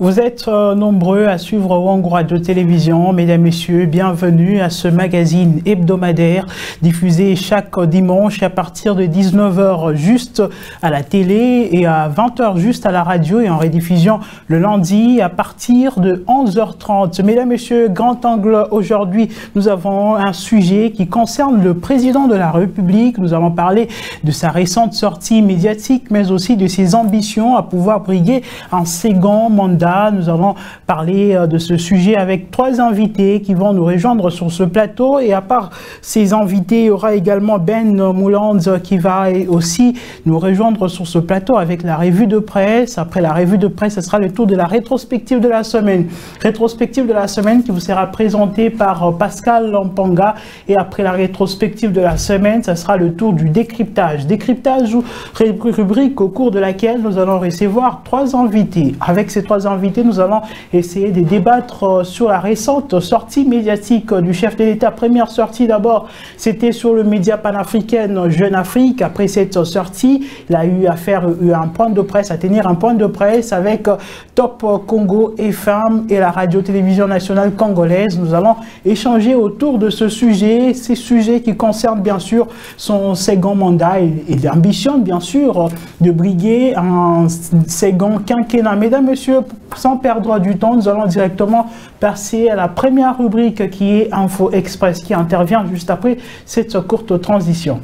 Vous êtes nombreux à suivre Wangu Radio Télévision. Mesdames, Messieurs, bienvenue à ce magazine hebdomadaire diffusé chaque dimanche à partir de 19h juste à la télé et à 20h juste à la radio et en rediffusion le lundi à partir de 11h30. Mesdames, Messieurs, grand angle aujourd'hui, nous avons un sujet qui concerne le président de la République. Nous allons parler de sa récente sortie médiatique, mais aussi de ses ambitions à pouvoir briguer un second mandat. Nous allons parler de ce sujet avec trois invités qui vont nous rejoindre sur ce plateau. Et à part ces invités, il y aura également Ben Mouland qui va aussi nous rejoindre sur ce plateau avec la revue de presse. Après la revue de presse, ce sera le tour de la rétrospective de la semaine. Rétrospective de la semaine qui vous sera présentée par Pascal Lampanga. Et après la rétrospective de la semaine, ce sera le tour du décryptage. Décryptage ou rubrique au cours de laquelle nous allons recevoir trois invités. Avec ces trois invités, nous allons essayer de débattre sur la récente sortie médiatique du chef de l'État. Première sortie d'abord, c'était sur le média panafricain Jeune Afrique. Après cette sortie, il a eu à faire un point de presse, à tenir un point de presse avec Top Congo FM et la radio-télévision nationale congolaise. Nous allons échanger autour de ce sujet, ces sujets qui concernent bien sûr son second mandat et l'ambition bien sûr de briguer un second quinquennat. Mesdames, Messieurs, sans perdre du temps, nous allons directement passer à la première rubrique qui est Info Express qui intervient juste après cette courte transition.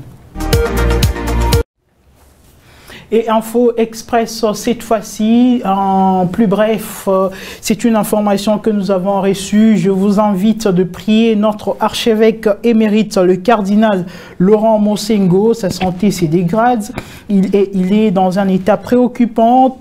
Et Info Express, cette fois-ci, en plus bref, c'est une information que nous avons reçue. Je vous invite de prier notre archevêque émérite, le cardinal Laurent Mosengo. Sa santé se dégrade. Il est dans un état préoccupant,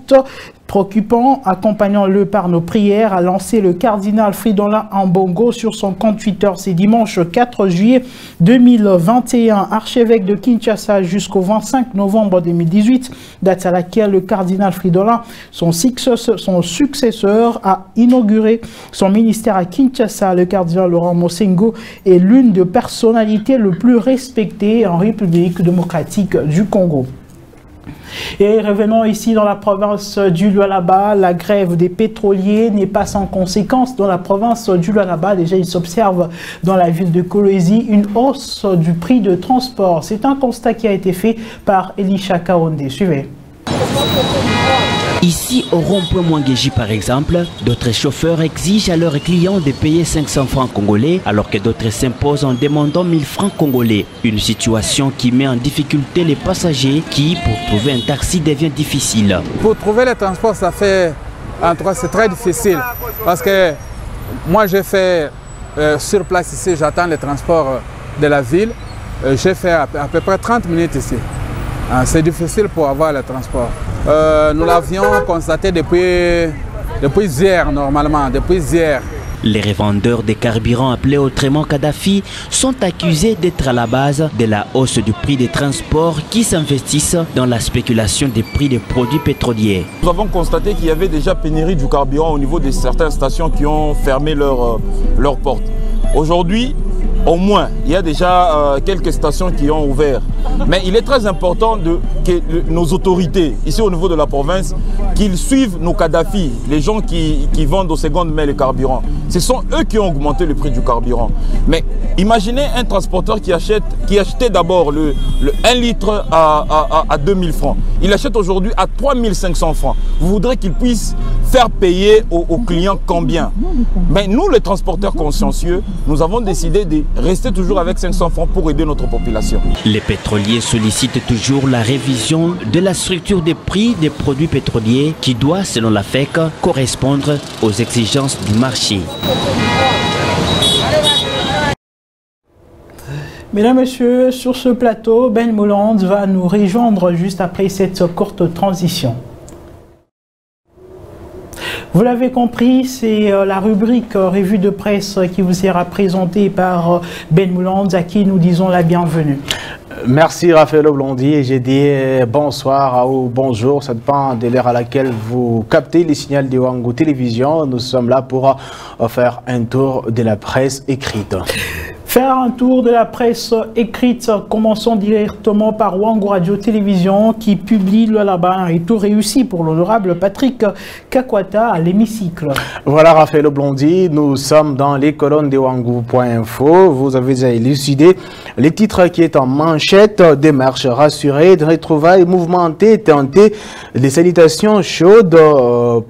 accompagnons-le par nos prières, a lancé le cardinal Fridolin Ambongo sur son compte Twitter. C'est dimanche 4 juillet 2021, archevêque de Kinshasa jusqu'au 25 novembre 2018, date à laquelle le cardinal Fridolin, son successeur, a inauguré son ministère à Kinshasa. Le cardinal Laurent Mosengo est l'une des personnalités les plus respectées en République démocratique du Congo. Et revenons ici dans la province du Lualaba. La grève des pétroliers n'est pas sans conséquence. Dans la province du Lualaba, déjà il s'observe dans la ville de Kolwezi une hausse du prix de transport. C'est un constat qui a été fait par Elisha Kaonde. Suivez. Ici, au rond-point Mwangeji par exemple, d'autres chauffeurs exigent à leurs clients de payer 500 francs congolais alors que d'autres s'imposent en demandant 1000 francs congolais. Une situation qui met en difficulté les passagers qui, pour trouver un taxi, devient difficile. Pour trouver les transports, ça fait, en tout cas, c'est très difficile parce que moi j'ai fait sur place ici, j'attends les transports de la ville. J'ai fait à peu près 30 minutes ici. C'est difficile pour avoir le transport. Nous l'avions constaté depuis hier, normalement, depuis hier. Les revendeurs des carburants appelés autrement Kadhafi sont accusés d'être à la base de la hausse du prix des transports qui s'investissent dans la spéculation des prix des produits pétroliers. Nous avons constaté qu'il y avait déjà pénurie du carburant au niveau de certaines stations qui ont fermé leurs portes. Aujourd'hui, au moins, il y a déjà quelques stations qui ont ouvert. Mais il est très important que nos autorités, ici au niveau de la province, qu'ils suivent nos Kadhafi, les gens qui vendent aux secondes mains le carburant. Ce sont eux qui ont augmenté le prix du carburant. Mais imaginez un transporteur qui achetait d'abord le 1 litre à 2000 francs. Il achète aujourd'hui à 3500 francs. Vous voudrez qu'il puisse faire payer aux clients combien? Mais nous, les transporteurs consciencieux, nous avons décidé de rester toujours avec 500 francs pour aider notre population. Les pétroliers sollicitent toujours la révision de la structure des prix des produits pétroliers qui doit, selon la FEC, correspondre aux exigences du marché. Mesdames, Messieurs, sur ce plateau, Ben Mouland va nous rejoindre juste après cette courte transition. Vous l'avez compris, c'est la rubrique revue de presse qui vous sera présentée par Ben Mouland, à qui nous disons la bienvenue. Merci Raphaël Blondy et j'ai dit bonsoir ou bonjour, ça dépend de l'heure à laquelle vous captez les signaux de Wangu Télévision. Nous sommes là pour faire un tour de la presse écrite. Faire un tour de la presse écrite, commençons directement par Wango Radio Télévision qui publie le là-bas et tout réussi pour l'honorable Patrick Kakwata à l'hémicycle. Voilà Raphaël Blondy, nous sommes dans les colonnes de Wango.info. Vous avez déjà élucidé les titres qui est en manchette, démarche rassurée, de retrouvailles mouvementées, tentées, des salutations chaudes,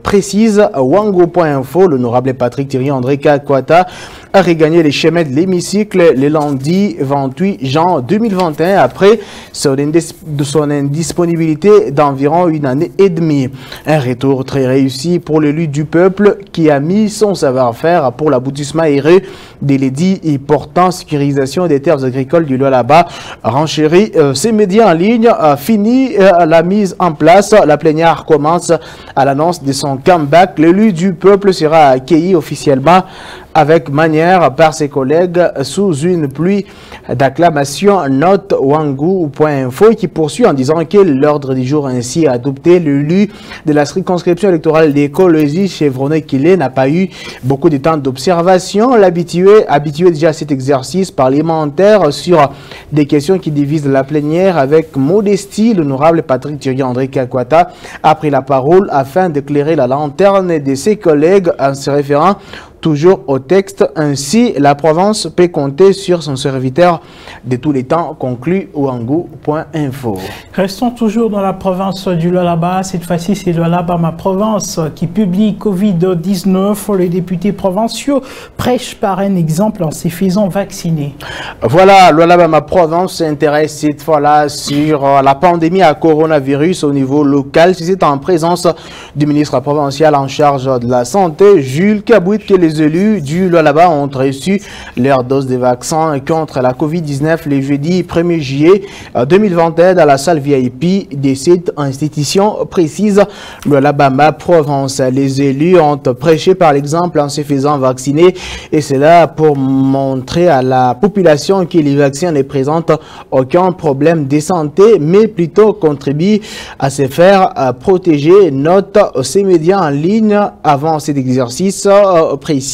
précises. Wango.info, l'honorable Patrick Thierry André Kakwata a regagné les chemins de l'hémicycle le lundi 28 janvier 2021 après son indisponibilité d'environ une année et demie. Un retour très réussi pour l'élu du peuple qui a mis son savoir-faire pour l'aboutissement heureux de l'édit et portant sécurisation des terres agricoles du Lualaba. Renchéri, ces médias en ligne fini la mise en place. La plénière commence à l'annonce de son comeback. L'élu du peuple sera accueilli officiellement avec manière par ses collègues sous une pluie d'acclamations. Note Wango.info qui poursuit en disant que l'ordre du jour ainsi adopté, l'élu de la circonscription électorale des Kolwezi Chevronnet-Kilé n'a pas eu beaucoup de temps d'observation. Habitué déjà à cet exercice parlementaire sur des questions qui divisent la plénière avec modestie, l'honorable Patrick Thierry André Kakwata a pris la parole afin d'éclairer la lanterne de ses collègues en se référant toujours au texte. Ainsi, la province peut compter sur son serviteur de tous les temps, conclut Wango.info. Restons toujours dans la province du Lualaba. Cette fois-ci, c'est Lualaba, ma province, qui publie Covid-19. Les députés provinciaux prêchent par un exemple en se faisant vacciner. Voilà, Lualaba, ma province s'intéresse cette fois-là sur la pandémie à coronavirus au niveau local. C'est en présence du ministre provincial en charge de la santé, Jules Kabouit, que les élus du Lualaba ont reçu leur dose de vaccin contre la Covid-19 le jeudi 1er juillet 2021 dans la salle VIP de cette institution précise. Lualaba, ma province. Les élus ont prêché par l'exemple en se faisant vacciner et c'est là pour montrer à la population que les vaccins ne présentent aucun problème de santé mais plutôt contribuent à se faire protéger. Note ces médias en ligne avant cet exercice précis.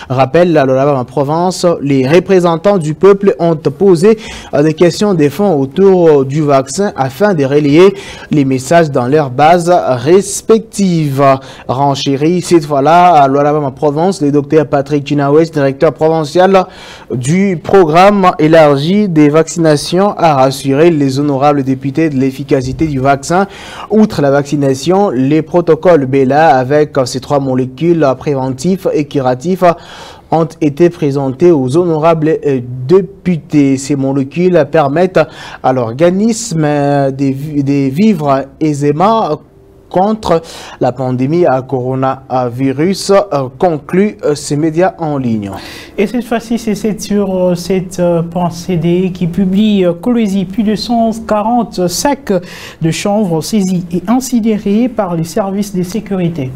Rappelle la Lualaba, ma province, les représentants du peuple ont posé des questions de fond autour du vaccin afin de relayer les messages dans leurs bases respectives. Renchéri cette fois-là à Lualaba, ma province, le docteur Patrick Chinawes, directeur provincial du programme élargi des vaccinations, a rassuré les honorables députés de l'efficacité du vaccin. Outre la vaccination, les protocoles BELA avec ces 3 molécules préventives et curatifs ont été présentés aux honorables députés. Ces molécules permettent à l'organisme de vivre aisément contre la pandémie à coronavirus, conclut ces médias en ligne. Et cette fois-ci, c'est sur cette CD qui publie Kolwezi, plus de 140 sacs de chanvre saisis et incinérés par les services de sécurité.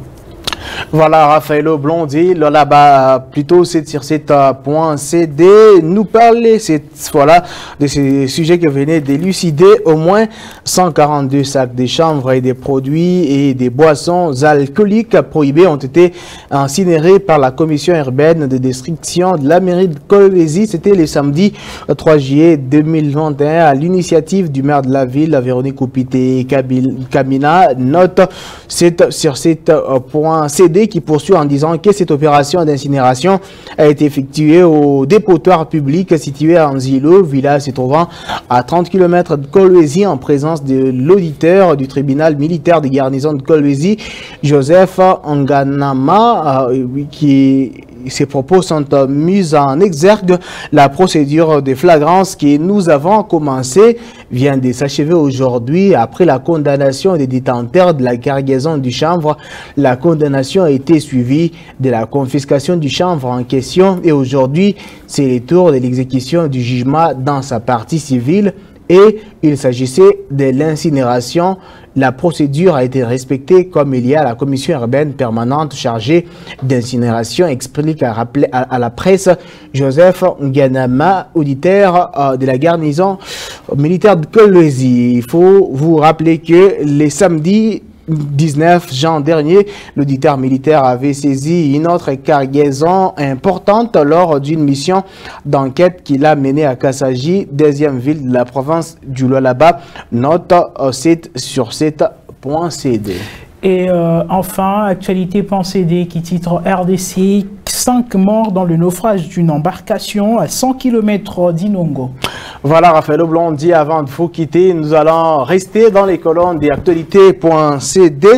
Voilà, Raphaël Blondy, là-bas, plutôt c'est sur cet point CD, nous parler cette fois-là de ces sujets que venait d'élucider. Au moins 142 sacs de chanvre et des produits et des boissons alcooliques prohibés ont été incinérés par la commission urbaine de destruction de la mairie de Kolwezi. C'était le samedi 3 juillet 2021 à l'initiative du maire de la ville, Véronique Oupité Kamina. Note sur cet point CD qui poursuit en disant que cette opération d'incinération a été effectuée au dépotoir public situé à Anzilo, village se trouvant à 30 km de Kolwezi, en présence de l'auditeur du tribunal militaire de garnison de Kolwezi, Joseph Nganama, qui ces propos sont mis en exergue. La procédure de flagrance que nous avons commencé vient de s'achever aujourd'hui après la condamnation des détenteurs de la cargaison du chanvre. La condamnation a été suivie de la confiscation du chanvre en question et aujourd'hui, c'est le tour de l'exécution du jugement dans sa partie civile et il s'agissait de l'incinération. La procédure a été respectée comme il y a la commission urbaine permanente chargée d'incinération, explique à la presse Joseph Nganama, auditeur de la garnison militaire de Kolwezi. Il faut vous rappeler que les samedis 19 juin dernier, l'auditeur militaire avait saisi une autre cargaison importante lors d'une mission d'enquête qu'il a menée à Kassaji, deuxième ville de la province du Lualaba. Note 7 sur 7.cd. Et enfin, actualité.cd qui titre RDC, 5 morts dans le naufrage d'une embarcation à 100 km d'Inongo. Voilà, Raphaël Oblondi, avant de vous quitter, nous allons rester dans les colonnes des actualités.cd.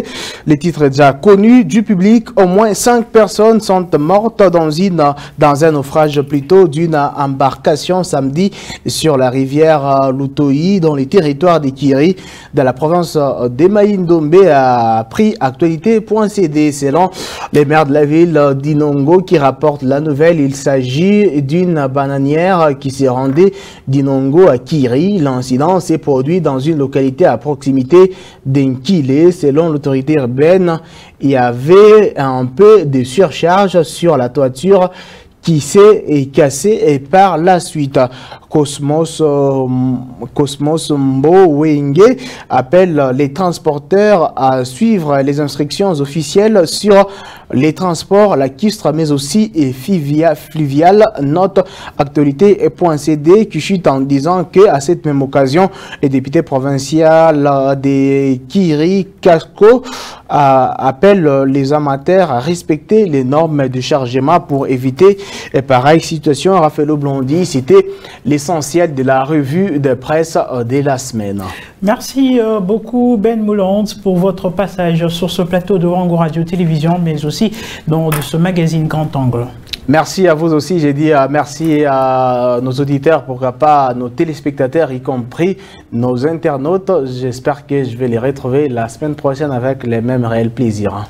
Les titres déjà connus du public. Au moins 5 personnes sont mortes dans un naufrage plutôt d'une embarcation samedi sur la rivière Lutoyi, dans les territoires des Kiri, de la province d'Emaïndombe, a pris actualité.cd. Selon les maires de la ville d'Inongo qui rapportent la nouvelle, il s'agit d'une bananière qui s'est rendue d'Inongo à Kiri. L'incident s'est produit dans une localité à proximité d'Enkile. Selon l'autorité urbaine, il y avait un peu de surcharge sur la toiture qui s'est cassée et par la suite. Cosmos Mbowenge appelle les transporteurs à suivre les instructions officielles sur les transports lacustres mais aussi fluvial. Note actualité.cd qui chute en disant que à cette même occasion, les députés provinciaux des Kiri Casco appellent les amateurs à respecter les normes de chargement pour éviter pareille situation. Raphaël Oblondi, c'était l'essentiel de la revue de presse de la semaine. Merci beaucoup Ben Mouland pour votre passage sur ce plateau de Wango Radio Télévision, mais aussi de ce magazine Grand Angle. Merci à vous aussi. J'ai dit merci à nos auditeurs, pourquoi pas à nos téléspectateurs, y compris nos internautes. J'espère que je vais les retrouver la semaine prochaine avec les mêmes réels plaisirs.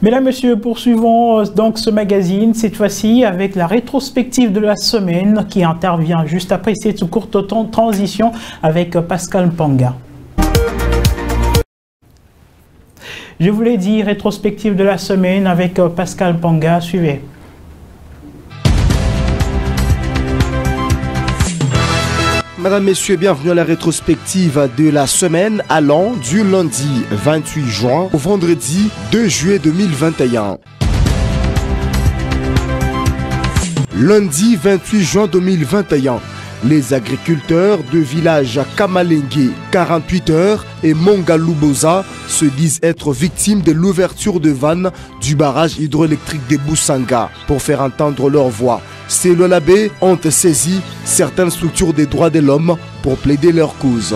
Mesdames, Messieurs, poursuivons donc ce magazine, cette fois-ci avec la rétrospective de la semaine qui intervient juste après cette courte transition avec Pascal Panga. Je vous l'ai dit, rétrospective de la semaine avec Pascal Panga, suivez. Mesdames, Messieurs, bienvenue à la rétrospective de la semaine allant du lundi 28 juin au vendredi 2 juillet 2021. Lundi 28 juin 2021, les agriculteurs de villages Kamalengue, 48 heures et Mongaluboza se disent être victimes de l'ouverture de vannes du barrage hydroélectrique de Boussanga pour faire entendre leur voix. Ces Lualabé ont saisi certaines structures des droits de l'homme pour plaider leur cause.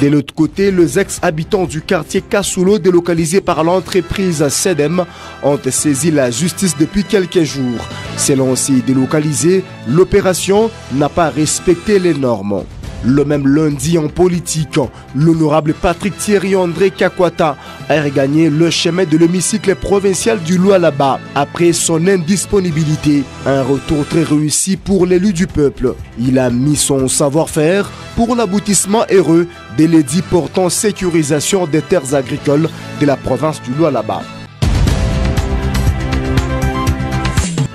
De l'autre côté, les ex-habitants du quartier Kasulo délocalisés par l'entreprise SEDEM ont saisi la justice depuis quelques jours. Selon ces délocalisés, l'opération n'a pas respecté les normes. Le même lundi en politique, l'honorable Patrick Thierry André Kakwata a regagné le chemin de l'hémicycle provincial du Lualaba après son indisponibilité. Un retour très réussi pour l'élu du peuple. Il a mis son savoir-faire pour l'aboutissement heureux de l'édit portant sécurisation des terres agricoles de la province du Lualaba.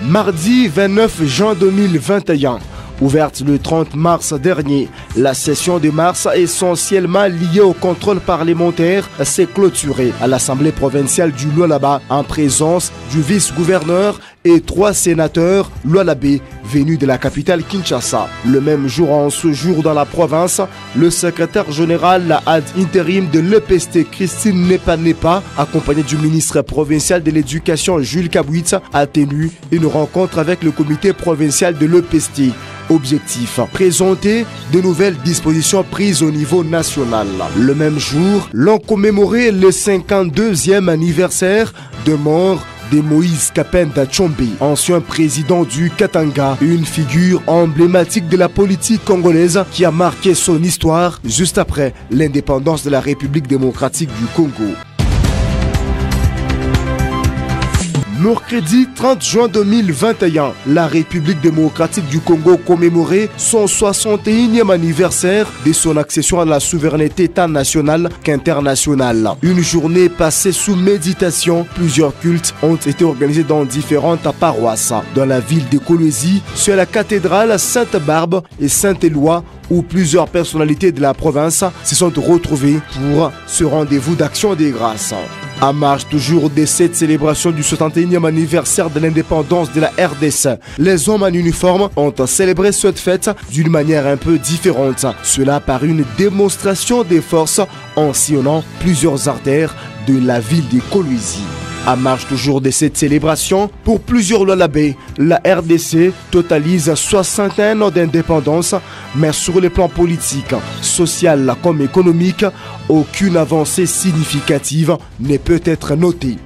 Mardi 29 juin 2021. Ouverte le 30 mars dernier, la session de mars essentiellement liée au contrôle parlementaire s'est clôturée à l'Assemblée provinciale du Lualaba en présence du vice-gouverneur et 3 sénateurs lualabais venus de la capitale Kinshasa. Le même jour, en ce jour dans la province, le secrétaire général ad intérim de l'EPST, Christine Nepa, accompagné du ministre provincial de l'éducation Jules Kabouitz, a tenu une rencontre avec le comité provincial de l'EPST. Objectif, présenter de nouvelles dispositions prises au niveau national. Le même jour, l'on commémorait le 52e anniversaire de mort de Moïse Kapenda Tchombe, ancien président du Katanga, une figure emblématique de la politique congolaise qui a marqué son histoire juste après l'indépendance de la République démocratique du Congo. Mercredi 30 juin 2021, la République démocratique du Congo commémorait son 61e anniversaire de son accession à la souveraineté tant nationale qu'internationale. Une journée passée sous méditation, plusieurs cultes ont été organisés dans différentes paroisses. Dans la ville de Kolwezi, sur la cathédrale Sainte-Barbe et Saint-Éloi, où plusieurs personnalités de la province se sont retrouvées pour ce rendez-vous d'action des grâces. En marge toujours de cette célébration du 61e anniversaire de l'indépendance de la RDC, les hommes en uniforme ont célébré cette fête d'une manière un peu différente. Cela par une démonstration des forces en sillonnant plusieurs artères de la ville de Kolwezi. À marge toujours de cette célébration, pour plusieurs Lualabais, la RDC totalise 61 ans d'indépendance, mais sur le plan politique, social comme économique, aucune avancée significative ne peut être notée.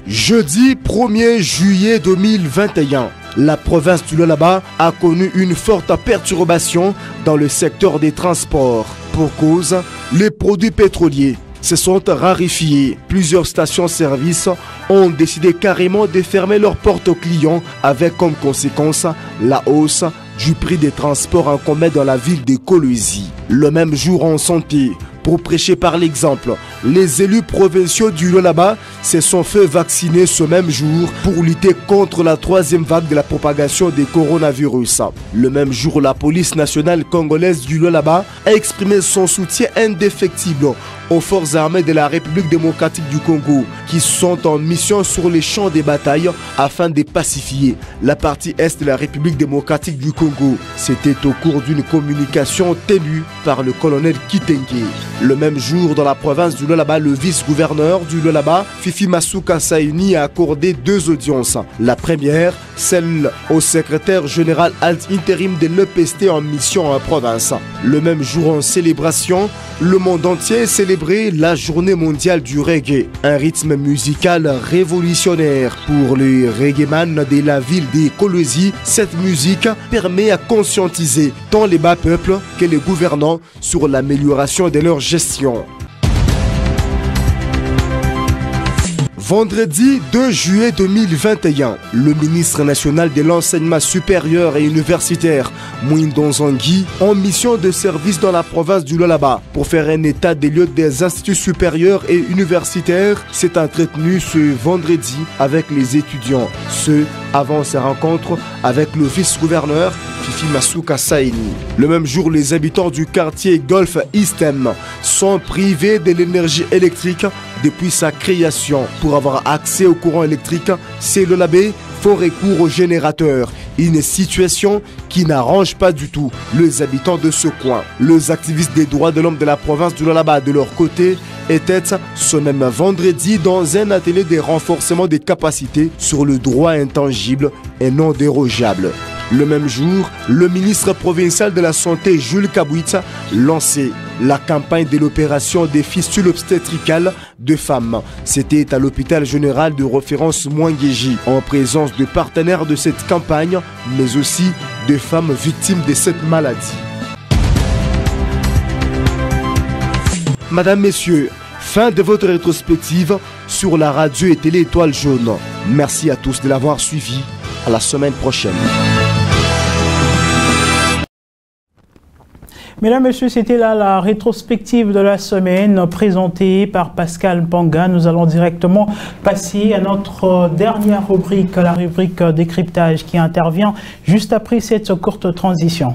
Jeudi 1er juillet 2021, la province du Lualaba a connu une forte perturbation dans le secteur des transports. Pour cause, les produits pétroliers se sont raréfiés. Plusieurs stations-service ont décidé carrément de fermer leurs portes aux clients avec comme conséquence la hausse du prix des transports en commun dans la ville de Kolwezi. Le même jour en santé, pour prêcher par l'exemple, les élus provinciaux du Lualaba se sont fait vacciner ce même jour pour lutter contre la troisième vague de la propagation des coronavirus. Le même jour, la police nationale congolaise du Lualaba a exprimé son soutien indéfectible aux forces armées de la République démocratique du Congo qui sont en mission sur les champs de bataille afin de pacifier la partie est de la République démocratique du Congo. C'était au cours d'une communication tenue par le colonel Kitenge. Le même jour, dans la province du Lualaba, le vice-gouverneur du Lualaba, Fifi Masuka Saini, a accordé 2 audiences. La première, celle au secrétaire général alt intérim de l'EPST en mission en province. Le même jour, en célébration, le monde entier célébrait la journée mondiale du reggae, un rythme musical révolutionnaire. Pour les reggaeman de la ville de Kolwezi, cette musique permet à conscientiser tant les bas peuples que les gouvernants sur l'amélioration de leur gestion. Vendredi 2 juillet 2021, le ministre national de l'enseignement supérieur et universitaire, Mwindo Nzangi, en mission de service dans la province du Lualaba pour faire un état des lieux des instituts supérieurs et universitaires, s'est entretenu ce vendredi avec les étudiants. Ce avant sa rencontre avec le vice-gouverneur Fifi Masuka Saini. Le même jour, les habitants du quartier Golf Eastem sont privés de l'énergie électrique depuis sa création. Pour avoir accès au courant électrique, ces Lualabais font recours au générateur. Une situation qui n'arrange pas du tout les habitants de ce coin. Les activistes des droits de l'homme de la province du Lualaba, de leur côté, étaient ce même vendredi dans un atelier de renforcement des capacités sur le droit intangible et non dérogeable. Le même jour, le ministre provincial de la Santé, Jules Kabouitsa, lançait la campagne de l'opération des fistules obstétricales de femmes. C'était à l'hôpital général de référence Mwangeji, en présence de partenaires de cette campagne, mais aussi de femmes victimes de cette maladie. Madame, Messieurs, fin de votre rétrospective sur la radio et télé Étoile Jaune. Merci à tous de l'avoir suivi. À la semaine prochaine. Mesdames, Messieurs, c'était là la rétrospective de la semaine présentée par Pascal Mpanga. Nous allons directement passer à notre dernière rubrique, la rubrique décryptage qui intervient juste après cette courte transition.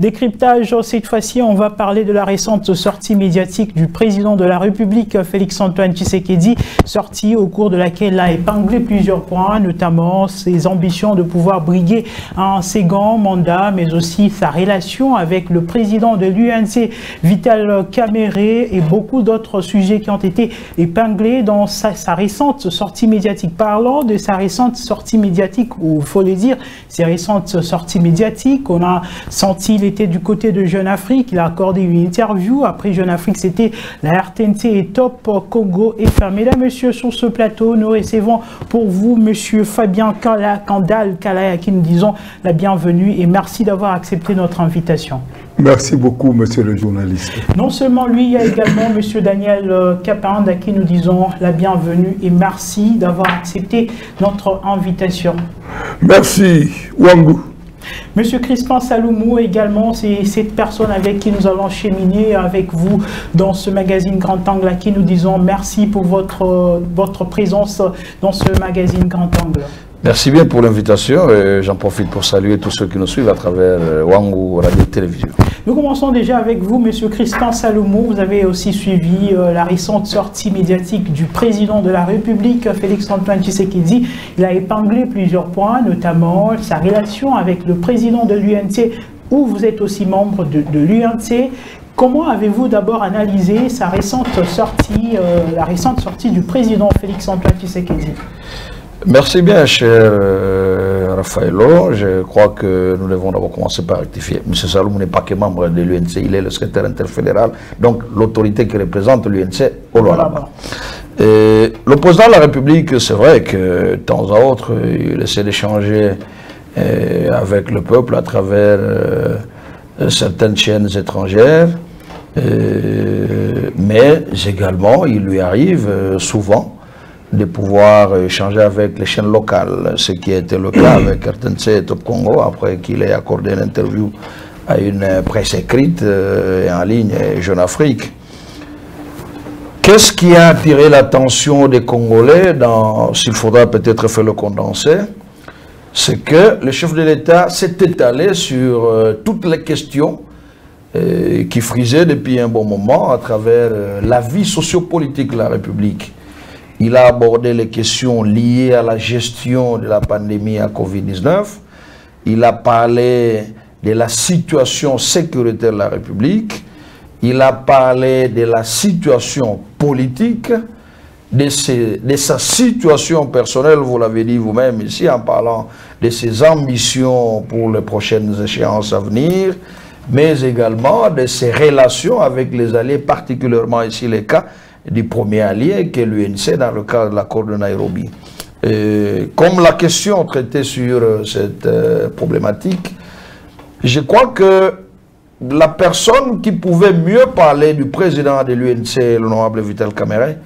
Décryptage, cette fois-ci, on va parler de la récente sortie médiatique du président de la République, Félix-Antoine Tshisekedi, sortie au cours de laquelle il a épinglé plusieurs points, notamment ses ambitions de pouvoir briguer un second mandat, mais aussi sa relation avec le président de l'UNC, Vital Kamerhe, et beaucoup d'autres sujets qui ont été épinglés dans sa récente sortie médiatique. Parlons de sa récente sortie médiatique, ou il faut le dire, ses récentes sorties médiatiques, on a senti était du côté de Jeune Afrique, il a accordé une interview. Après Jeune Afrique, c'était la RTNC et Top Congo FM. Mesdames, Messieurs, sur ce plateau, nous recevons pour vous Monsieur Fabien Kandal Kalaya, à qui nous disons la bienvenue et merci d'avoir accepté notre invitation. Merci beaucoup, monsieur le journaliste. Non seulement lui, il y a également monsieur Daniel Capand, à qui nous disons la bienvenue et merci d'avoir accepté notre invitation. Merci, Wangou. Monsieur Crispin Saloumou également, c'est cette personne avec qui nous allons cheminer avec vous dans ce magazine Grand Angle, à qui nous disons merci pour votre présence dans ce magazine Grand Angle. Merci bien pour l'invitation et j'en profite pour saluer tous ceux qui nous suivent à travers Wangou Radio-Télévision. Nous commençons déjà avec vous, monsieur Crispin Saloumou. Vous avez aussi suivi la récente sortie médiatique du président de la République, Félix-Antoine Tshisekedi. Il a épinglé plusieurs points, notamment sa relation avec le président de l'UNC, où vous êtes aussi membre de l'UNC. Comment avez-vous d'abord analysé sa récente sortie, la récente sortie du président Félix-Antoine Tshisekedi? Merci bien, cher Raffaello. Je crois que nous devons d'abord commencer par rectifier. M. Saloumou n'est pas que membre de l'UNC, il est le secrétaire interfédéral, donc l'autorité qui représente l'UNC au Lualaba. Le président de la République, c'est vrai que de temps à autre, il essaie d'échanger avec le peuple à travers certaines chaînes étrangères, mais également, il lui arrive souvent de pouvoir échanger avec les chaînes locales, ce qui a été le cas avec RTNC et Top Congo, après qu'il ait accordé une interview à une presse écrite et en ligne, Jeune Afrique. Qu'est-ce qui a attiré l'attention des Congolais, s'il faudra peut-être faire le condensé, c'est que le chef de l'État s'est étalé sur toutes les questions qui frisaient depuis un bon moment à travers la vie sociopolitique de la République. Il a abordé les questions liées à la gestion de la pandémie à Covid-19. Il a parlé de la situation sécuritaire de la République. Il a parlé de la situation politique, de sa situation personnelle, vous l'avez dit vous-même ici, en parlant de ses ambitions pour les prochaines échéances à venir, mais également de ses relations avec les alliés, particulièrement ici les cas du premier allié qui est l'UNC dans le cadre de l'accord de Nairobi. Comme la question traitée sur cette problématique, je crois que la personne qui pouvait mieux parler du président de l'UNC, l'honorable Vital Kamerhe,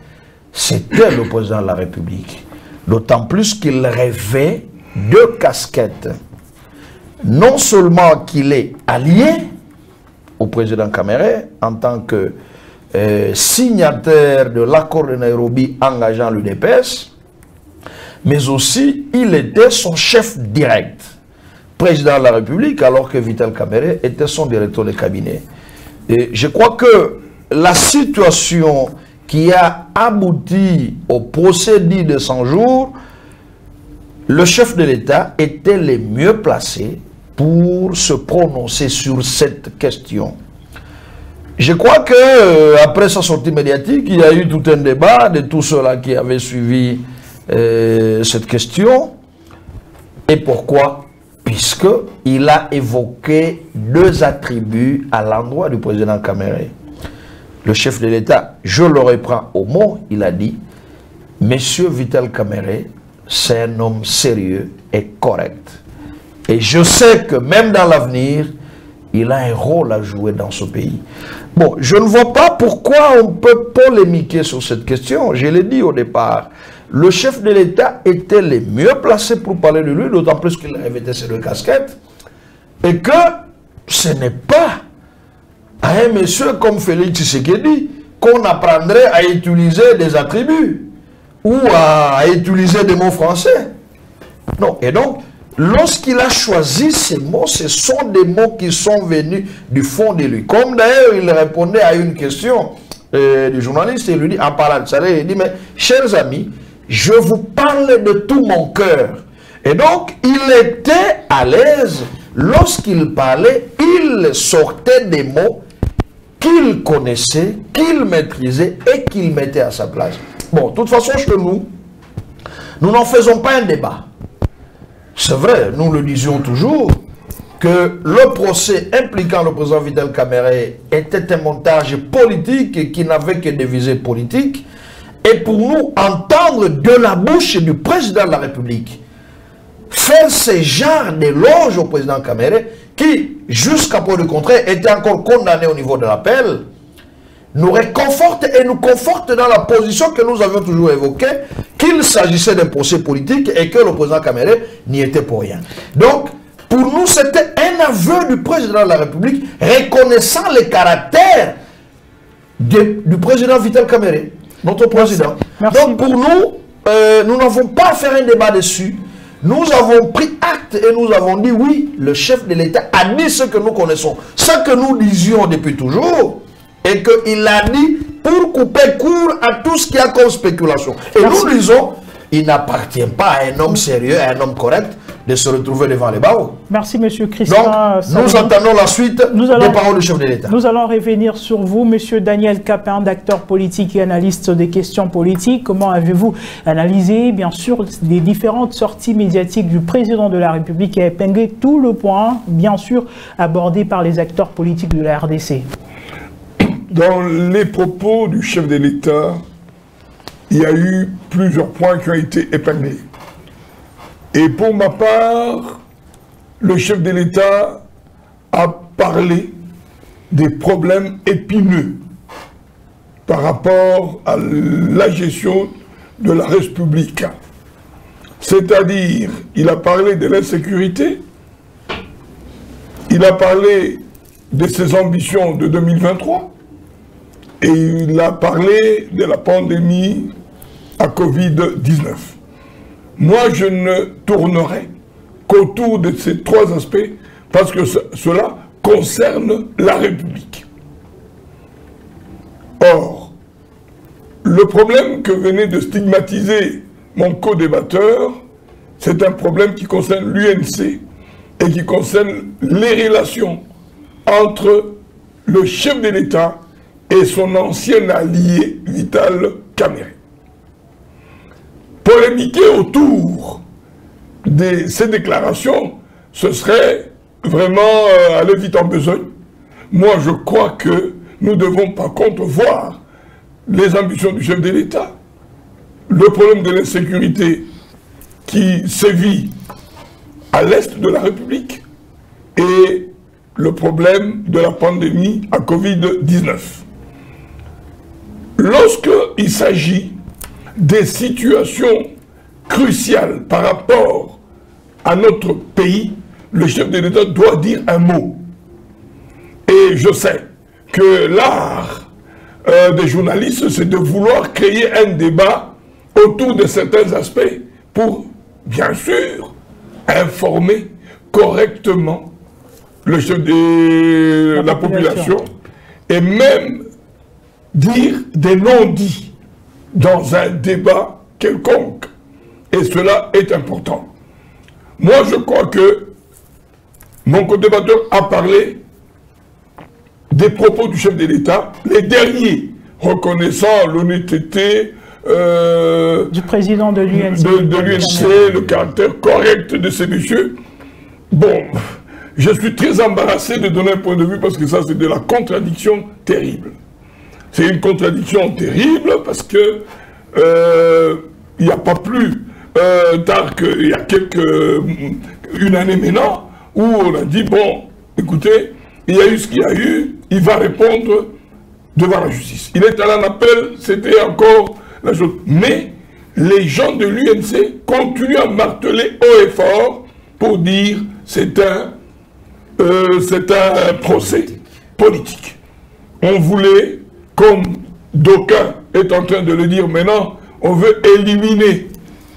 c'était le président de la République. D'autant plus qu'il rêvait deux casquettes. Non seulement qu'il est allié au président Kamerhe en tant que signataire de l'accord de Nairobi engageant l'UDPS, mais aussi il était son chef direct, président de la République, alors que Vital Kamerhe était son directeur de cabinet. Et je crois que la situation qui a abouti au procès dit de 100 jours, le chef de l'État était le mieux placé pour se prononcer sur cette question. Je crois que après sa sortie médiatique, il y a eu tout un débat de tous ceux-là qui avaient suivi cette question. Et pourquoi? Puisqu'il a évoqué deux attributs à l'endroit du président Kamerhe. Le chef de l'État, je le reprends au mot, il a dit « Monsieur Vital Kamerhe, c'est un homme sérieux et correct. Et je sais que même dans l'avenir, il a un rôle à jouer dans ce pays. » Bon, je ne vois pas pourquoi on peut polémiquer sur cette question. Je l'ai dit au départ. Le chef de l'État était le mieux placé pour parler de lui, d'autant plus qu'il revêtait ses deux casquettes. Et que ce n'est pas à un monsieur comme Félix Tshisekedi qu'on apprendrait à utiliser des attributs ou à utiliser des mots français. Non, et donc, lorsqu'il a choisi ces mots, ce sont des mots qui sont venus du fond de lui. Comme d'ailleurs, il répondait à une question du journaliste, il lui dit, en parlant de ça, il dit, mais chers amis, je vous parle de tout mon cœur. Et donc, il était à l'aise. Lorsqu'il parlait, il sortait des mots qu'il connaissait, qu'il maîtrisait et qu'il mettait à sa place. Bon, de toute façon, chez nous n'en faisons pas un débat. C'est vrai, nous le disions toujours, que le procès impliquant le président Vital Kamerhe était un montage politique qui n'avait que des visées politiques. Et pour nous, entendre de la bouche du président de la République faire ce genre d'éloge au président Kamere, qui, jusqu'à peu de contraire, était encore condamné au niveau de l'appel, nous réconforte et nous conforte dans la position que nous avions toujours évoquée, qu'il s'agissait d'un procès politique et que le président Kamere n'y était pour rien. Donc, pour nous, c'était un aveu du président de la République reconnaissant le caractère du président Vital Kamere, notre président. Merci. Donc, pour nous, nous n'avons pas à faire un débat dessus. Nous avons pris acte et nous avons dit oui, le chef de l'État a dit ce que nous connaissons, ce que nous disions depuis toujours, et qu'il a dit pour couper court à tout ce qu'il y a comme spéculation. Et nous disons, il n'appartient pas à un homme sérieux, à un homme correct, de se retrouver devant les barreaux. Merci, M. Christian. Donc, nous attendons la suite des paroles du chef de l'État. Nous allons revenir sur vous, M. Daniel Capin, acteur politique et analyste des questions politiques. Comment avez-vous analysé, bien sûr, les différentes sorties médiatiques du président de la République et épinglé tout le point, bien sûr, abordé par les acteurs politiques de la RDC? Dans les propos du chef de l'État, il y a eu plusieurs points qui ont été épinglés. Et pour ma part, le chef de l'État a parlé des problèmes épineux par rapport à la gestion de la République. C'est-à-dire, il a parlé de l'insécurité, il a parlé de ses ambitions de 2023, et il a parlé de la pandémie à Covid-19. Moi, je ne tournerai qu'autour de ces trois aspects parce que cela concerne la République. Or, le problème que venait de stigmatiser mon co-débatteur, c'est un problème qui concerne l'UNC et qui concerne les relations entre le chef de l'État et son ancien allié Vital Kamere. Polémiquer autour de ces déclarations, ce serait vraiment aller vite en besogne. Moi, je crois que nous devons par contre voir les ambitions du chef de l'État, le problème de l'insécurité qui sévit à l'est de la République et le problème de la pandémie à Covid-19. Lorsqu'il s'agit des situations cruciales par rapport à notre pays, le chef de l'État doit dire un mot. Et je sais que l'art des journalistes, c'est de vouloir créer un débat autour de certains aspects pour, bien sûr, informer correctement le chef de la population et même dire des non-dits dans un débat quelconque. Et cela est important. Moi, je crois que mon co-débatteur a parlé des propos du chef de l'État, les derniers, reconnaissant l'honnêteté du président de l'UNC, le caractère correct de ces messieurs. Bon, je suis très embarrassé de donner un point de vue parce que ça, c'est de la contradiction terrible. C'est une contradiction terrible parce que il n'y a pas plus tard qu'il y a une année maintenant où on a dit, bon, écoutez, il y a eu ce qu'il y a eu, il va répondre devant la justice. Il est allé en appel, c'était encore la chose. Mais les gens de l'UNC continuent à marteler haut et fort pour dire c'est un procès politique. On voulait, comme d'aucuns est en train de le dire maintenant, on veut éliminer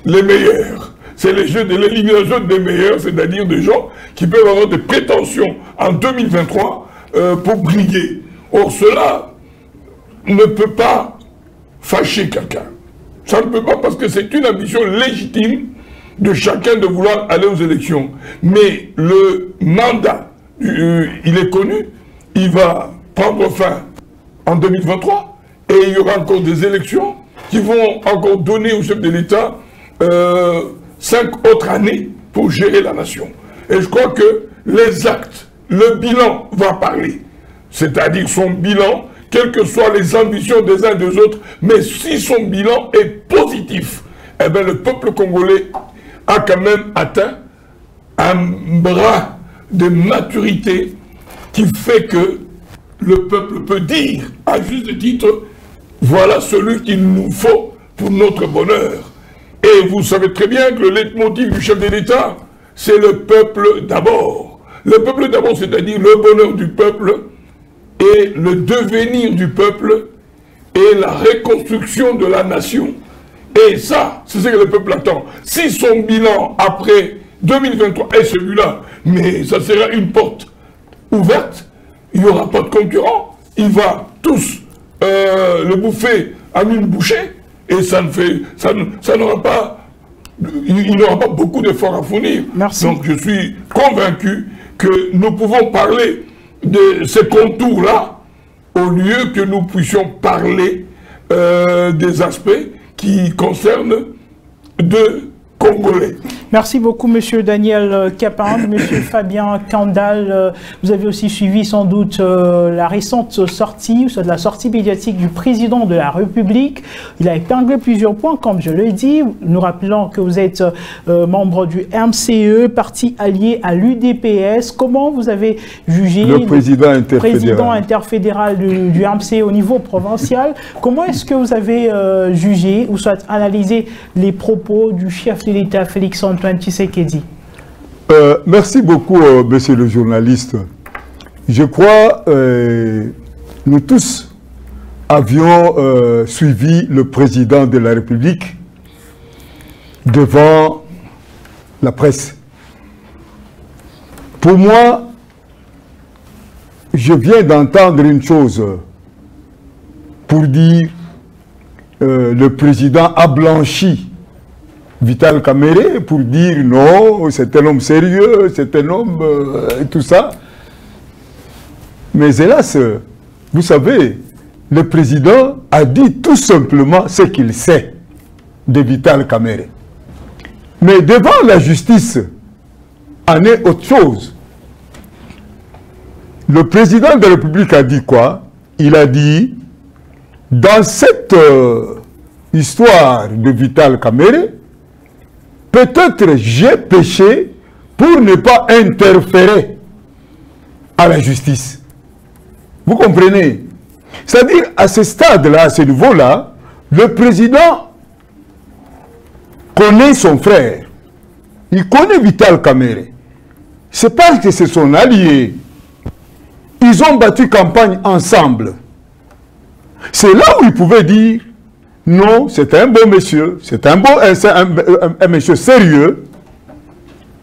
les meilleurs. C'est le jeu de l'élimination des meilleurs, c'est-à-dire des gens qui peuvent avoir des prétentions en 2023 pour briller. Or, cela ne peut pas fâcher quelqu'un. Ça ne peut pas parce que c'est une ambition légitime de chacun de vouloir aller aux élections. Mais le mandat, il est connu, il va prendre fin en 2023 et il y aura encore des élections qui vont encore donner au chef de l'État 5 autres années pour gérer la nation. Et je crois que les actes, le bilan va parler. C'est-à-dire son bilan, quelles que soient les ambitions des uns et des autres, mais si son bilan est positif, eh bien le peuple congolais a quand même atteint un bras de maturité qui fait que le peuple peut dire, à juste titre, voilà celui qu'il nous faut pour notre bonheur. Et vous savez très bien que le leitmotiv du chef de l'État, c'est le peuple d'abord. Le peuple d'abord, c'est-à-dire le bonheur du peuple et le devenir du peuple et la reconstruction de la nation. Et ça, c'est ce que le peuple attend. Si son bilan après 2023 est celui-là, mais ça sera une porte ouverte, il n'y aura pas de concurrent, il va tous le bouffer en une bouchée, et ça n'aura pas, il n'aura pas beaucoup d'efforts à fournir. Merci. Donc je suis convaincu que nous pouvons parler de ces contours-là, au lieu que nous puissions parler des aspects qui concernent deux Congolais. Merci beaucoup, Monsieur Daniel Capin. Monsieur Fabien Kandal, vous avez aussi suivi sans doute la récente sortie, soit de la sortie médiatique du président de la République. Il a épinglé plusieurs points, comme je l'ai dit, nous rappelant que vous êtes membre du MCE, parti allié à l'UDPS. Comment vous avez jugé le président interfédéral du MCE au niveau provincial? Comment est-ce que vous avez jugé ou soit analysé les propos du chef de l'État, Félix-Antoine Tshisekedi? Merci beaucoup, monsieur le journaliste. Je crois nous tous avions suivi le président de la République devant la presse. Pour moi, je viens d'entendre une chose pour dire le président a blanchi Vital Kamerhe pour dire non, c'est un homme sérieux, c'est un homme et tout ça. Mais hélas, vous savez, le président a dit tout simplement ce qu'il sait de Vital Kamerhe. Mais devant la justice, en est autre chose. Le président de la République a dit quoi? Il a dit, dans cette histoire de Vital Kamerhe, peut-être j'ai péché pour ne pas interférer à la justice. Vous comprenez? C'est-à-dire, à ce stade-là, à ce niveau-là, le président connaît son frère. Il connaît Vital Kamerhe. C'est parce que c'est son allié. Ils ont battu campagne ensemble. C'est là où il pouvait dire non, c'est un bon monsieur, c'est un monsieur sérieux,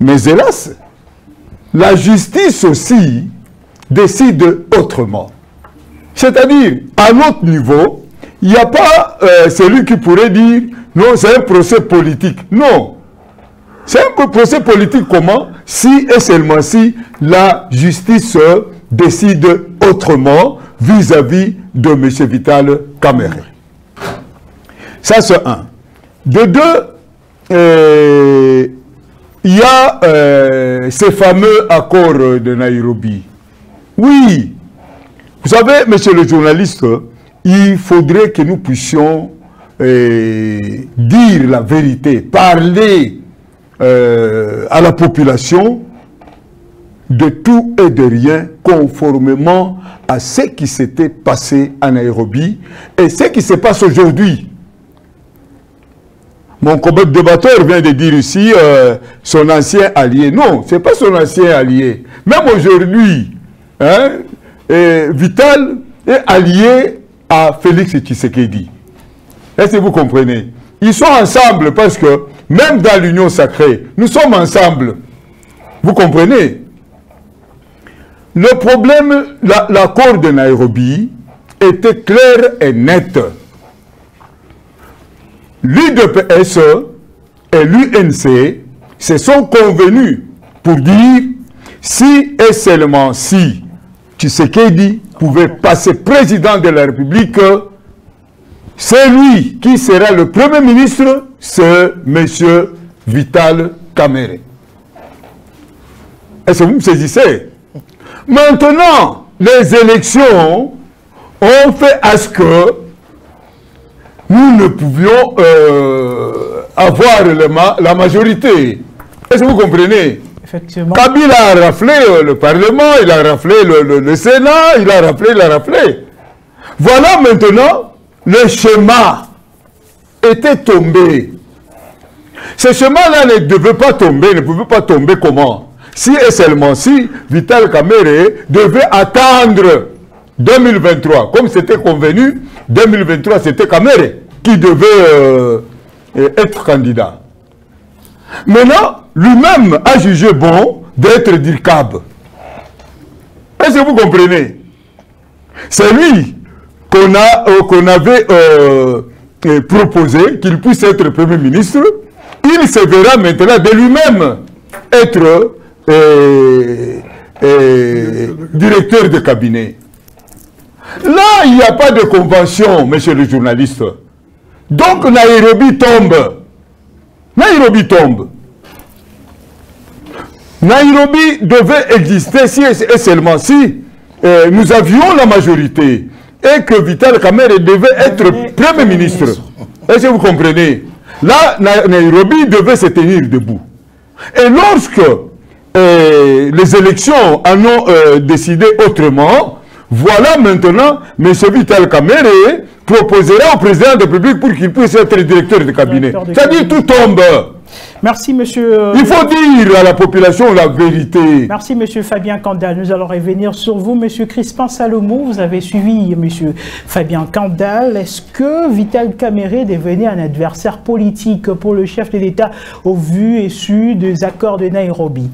mais hélas, la justice aussi décide autrement. C'est-à-dire, à notre niveau, il n'y a pas celui qui pourrait dire non, c'est un procès politique. Non, c'est un procès politique comment? Si et seulement si la justice décide autrement vis-à-vis de M. Vital Kamerhe. Ça, c'est un. De deux, il y a ces fameux accords de Nairobi. Oui, vous savez, monsieur le journaliste, il faudrait que nous puissions dire la vérité, parler à la population de tout et de rien conformément à ce qui s'était passé à Nairobi et ce qui se passe aujourd'hui. Mon débatteur vient de dire ici son ancien allié. Non, ce n'est pas son ancien allié. Même aujourd'hui, hein, Vital est allié à Félix Tshisekedi. Est-ce que vous comprenez? Ils sont ensemble parce que même dans l'union sacrée, nous sommes ensemble. Vous comprenez? Le problème, l'accord de Nairobi était clair et net. L'UDPS et l'UNC se sont convenus pour dire si et seulement si Tshisekedi pouvait passer président de la République, c'est lui qui sera le Premier ministre, c'est M. Vital Kamerhe. Est-ce que vous me saisissez? Maintenant, les élections ont fait à ce que nous ne pouvions avoir la majorité. Est-ce que vous comprenez? Effectivement. Kabila a raflé le Parlement, il a raflé le Sénat, il a raflé. Voilà maintenant, le schéma était tombé. Ce schéma-là ne devait pas tomber, ne pouvait pas tomber comment? Si et seulement si Vital Kamerhe devait attendre 2023, comme c'était convenu, 2023 c'était Kamerhe qui devait être candidat. Maintenant, lui-même a jugé bon d'être DIRCAB. Est-ce que vous comprenez? C'est lui qu'on avait proposé qu'il puisse être Premier ministre. Il se verra maintenant de lui-même être directeur de cabinet. Là, il n'y a pas de convention, monsieur le journaliste. Donc, Nairobi tombe. Nairobi tombe. Nairobi devait exister si et seulement si nous avions la majorité et que Vital Kamerhe devait être Premier ministre. Est-ce que vous comprenez? Là, Nairobi devait se tenir debout. Et lorsque les élections en ont décidé autrement, voilà maintenant, M. Vital Kamerhe proposera au président de la République pour qu'il puisse être directeur de cabinet. C'est-à-dire tout tombe. Merci, monsieur. Il faut dire à la population la vérité. Merci, monsieur Fabien Candal. Nous allons revenir sur vous, monsieur Crispin Salomon. Vous avez suivi monsieur Fabien Candal. Est-ce que Vital Kamerhe devenait un adversaire politique pour le chef de l'État au vu et su des accords de Nairobi?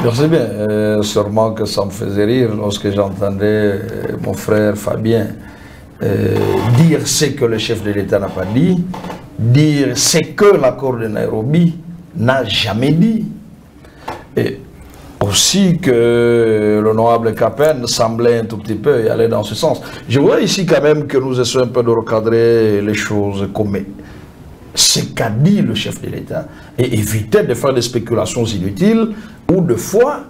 Merci bien. Sûrement que ça me faisait rire lorsque j'entendais mon frère Fabien dire ce que le chef de l'État n'a pas dit, dire ce que l'accord de Nairobi n'a jamais dit. Et aussi que l'honorable Capen semblait un tout petit peu y aller dans ce sens. Je voudrais ici quand même que nous essayons un peu de recadrer les choses comme ce qu'a dit le chef de l'État et éviter de faire des spéculations inutiles ou de foi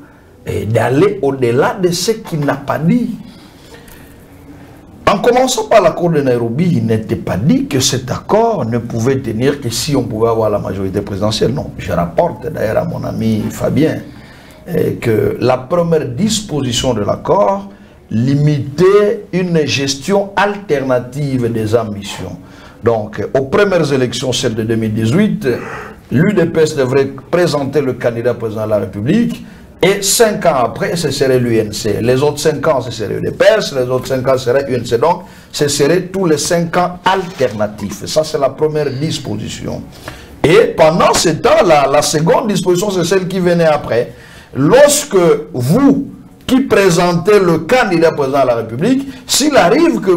et d'aller au-delà de ce qu'il n'a pas dit. En commençant par l'accord de Nairobi, il n'était pas dit que cet accord ne pouvait tenir que si on pouvait avoir la majorité présidentielle. Non, je rapporte d'ailleurs à mon ami Fabien que la première disposition de l'accord limitait une gestion alternative des ambitions. Donc, aux premières élections, celles de 2018, l'UDPS devrait présenter le candidat président de la République. Et 5 ans après, ce serait l'UNC. Les autres 5 ans, ce serait l'UDPS. Les autres 5 ans, ce serait l'UNC. Donc, ce serait tous les 5 ans alternatifs. Ça, c'est la première disposition. Et pendant ce temps, la seconde disposition, c'est celle qui venait après. Lorsque vous, qui présentez le candidat président de la République, s'il arrive que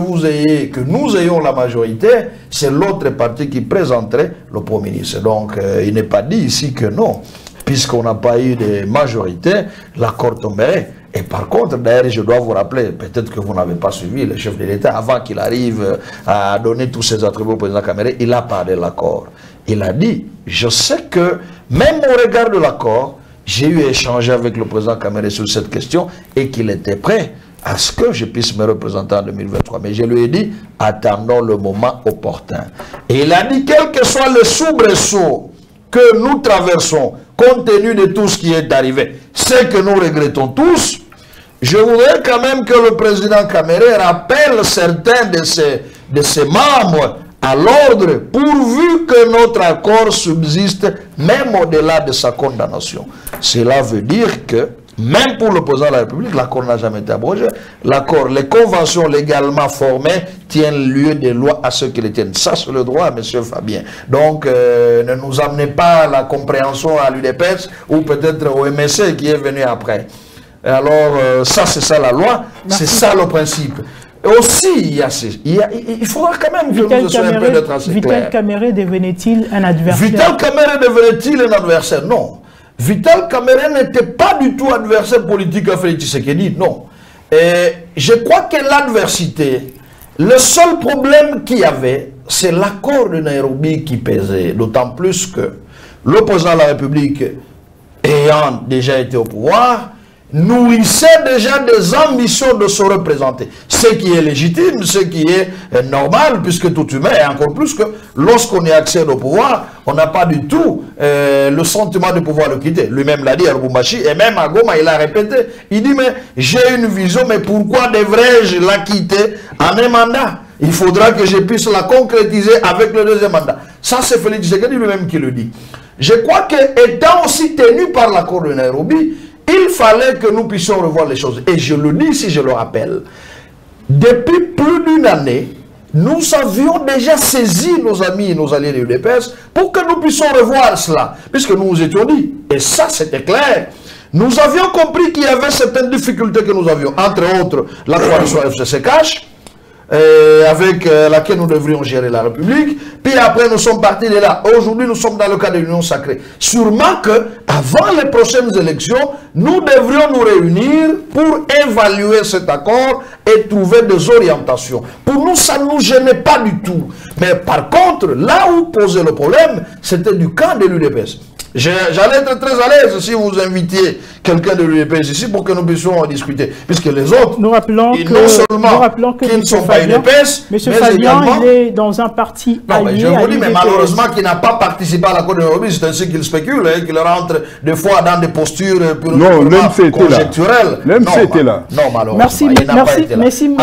nous ayons la majorité, c'est l'autre parti qui présenterait le Premier ministre. Donc, il n'est pas dit ici que non. Puisqu'on n'a pas eu de majorité, l'accord tomberait. Et par contre, d'ailleurs, je dois vous rappeler, peut-être que vous n'avez pas suivi le chef de l'État, avant qu'il arrive à donner tous ses attributs au président Kamerhe, il a parlé de l'accord. Il a dit, je sais que, même au regard de l'accord, j'ai eu échangé avec le président Kamerhe sur cette question et qu'il était prêt à ce que je puisse me représenter en 2023. Mais je lui ai dit, attendons le moment opportun. Et il a dit, quel que soit le soubresaut que nous traversons, compte tenu de tout ce qui est arrivé, c'est que nous regrettons tous. Je voudrais quand même que le président Kamerhe rappelle certains de ses membres à l'ordre, pourvu que notre accord subsiste même au-delà de sa condamnation. Cela veut dire que même pour le président de la République, l'accord n'a jamais été abrogé. L'accord, les conventions légalement formées tiennent lieu des lois à ceux qui les tiennent. Ça, c'est le droit, M. Fabien. Donc, ne nous amenez pas la compréhension à l'UDPS ou peut-être au MSC qui est venu après. Alors, ça, c'est ça la loi, c'est ça le principe. Et aussi, il faudra quand même que nous soyons un peu d'être assez clairs. Vital Kamerhe devenait-il un adversaire? Vital Kamerhe devenait-il un adversaire? Non. Vital Kamerhe n'était pas du tout adversaire politique à Félix Tshisekedi, non. Et je crois que l'adversité, le seul problème qu'il y avait, c'est l'accord de Nairobi qui pesait. D'autant plus que le président de la République, ayant déjà été au pouvoir, nourrissait déjà des ambitions de se représenter. Ce qui est légitime, ce qui est normal, puisque tout humain, et encore plus que lorsqu'on y accède au pouvoir, on n'a pas du tout le sentiment de pouvoir le quitter. Lui-même l'a dit à Lubumbashi, et même à Goma, il a répété. Il dit, mais j'ai une vision, mais pourquoi devrais-je la quitter en un mandat? Il faudra que je puisse la concrétiser avec le deuxième mandat. Ça, c'est Félix Tshisekedi lui-même qui le dit. Je crois qu'étant aussi tenu par l'accord de Nairobi, il fallait que nous puissions revoir les choses. Et je le dis si je le rappelle. Depuis plus d'une année, nous avions déjà saisi nos amis et nos alliés de l'UDPS pour que nous puissions revoir cela. Puisque nous nous étions dit, et ça c'était clair, nous avions compris qu'il y avait certaines difficultés que nous avions. Entre autres, la coalition FCC-Cash, avec laquelle nous devrions gérer la République. Puis après, nous sommes partis de là. Aujourd'hui, nous sommes dans le cas de l'Union sacrée. Sûrement que avant les prochaines élections, nous devrions nous réunir pour évaluer cet accord et trouver des orientations. Pour nous, ça ne nous gênait pas du tout. Mais par contre, là où posait le problème, c'était du camp de l'UDPS. J'allais être très à l'aise si vous invitiez quelqu'un de l'UDPS ici pour que nous puissions en discuter. Puisque les autres, nous rappelons qu'ils ne sont pas UDPS, M. Fabien, il est dans un parti allié. Mais je vous dis, mais malheureusement, qu'il n'a pas participé à l'accord de Nairobi, c'est ainsi qu'il spécule, hein, qu'il rentre des fois dans des postures conjecturelles. Même c'était là. Non, malheureusement, merci, il n'a pas été là. Merci, nous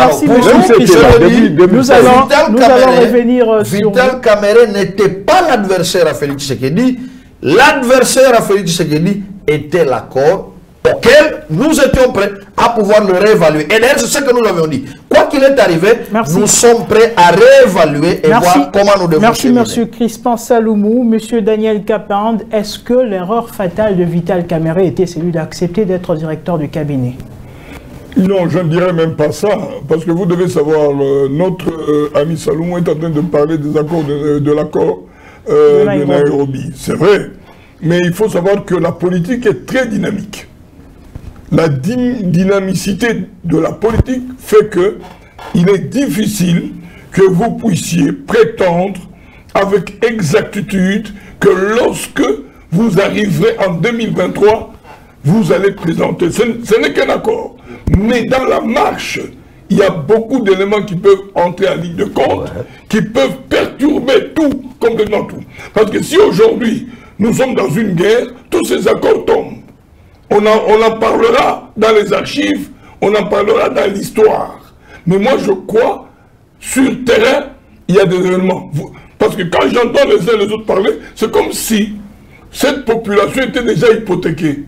allons revenir sur... Vital Kamerhe n'était pas l'adversaire à Félix Tshisekedi. L'adversaire à Félix Tshisekedi était l'accord auquel nous étions prêts à pouvoir le réévaluer. Et d'ailleurs, c'est ce que nous avions dit. Quoi qu'il est arrivé, nous sommes prêts à réévaluer et voir comment nous devons cheminer. Merci, M. Crispin Saloumou. M. Daniel Capinde, est-ce que l'erreur fatale de Vital Kamerhe était celui d'accepter d'être directeur du cabinet? Non, je ne dirais même pas ça, parce que vous devez savoir, notre ami Saloumou est en train de parler des accords de l'accord de Nairobi. C'est vrai, mais il faut savoir que la politique est très dynamique. La dynamicité de la politique fait que il est difficile que vous puissiez prétendre avec exactitude que lorsque vous arriverez en 2023, vous allez présenter. Ce n'est qu'un accord. Mais dans la marche, il y a beaucoup d'éléments qui peuvent entrer en ligne de compte, qui peuvent perturber tout, complètement tout. Parce que si aujourd'hui, nous sommes dans une guerre, tous ces accords tombent. On en parlera dans les archives, on en parlera dans l'histoire. Mais moi, je crois, sur le terrain, il y a des éléments. Parce que quand j'entends les uns et les autres parler, c'est comme si cette population était déjà hypothéquée.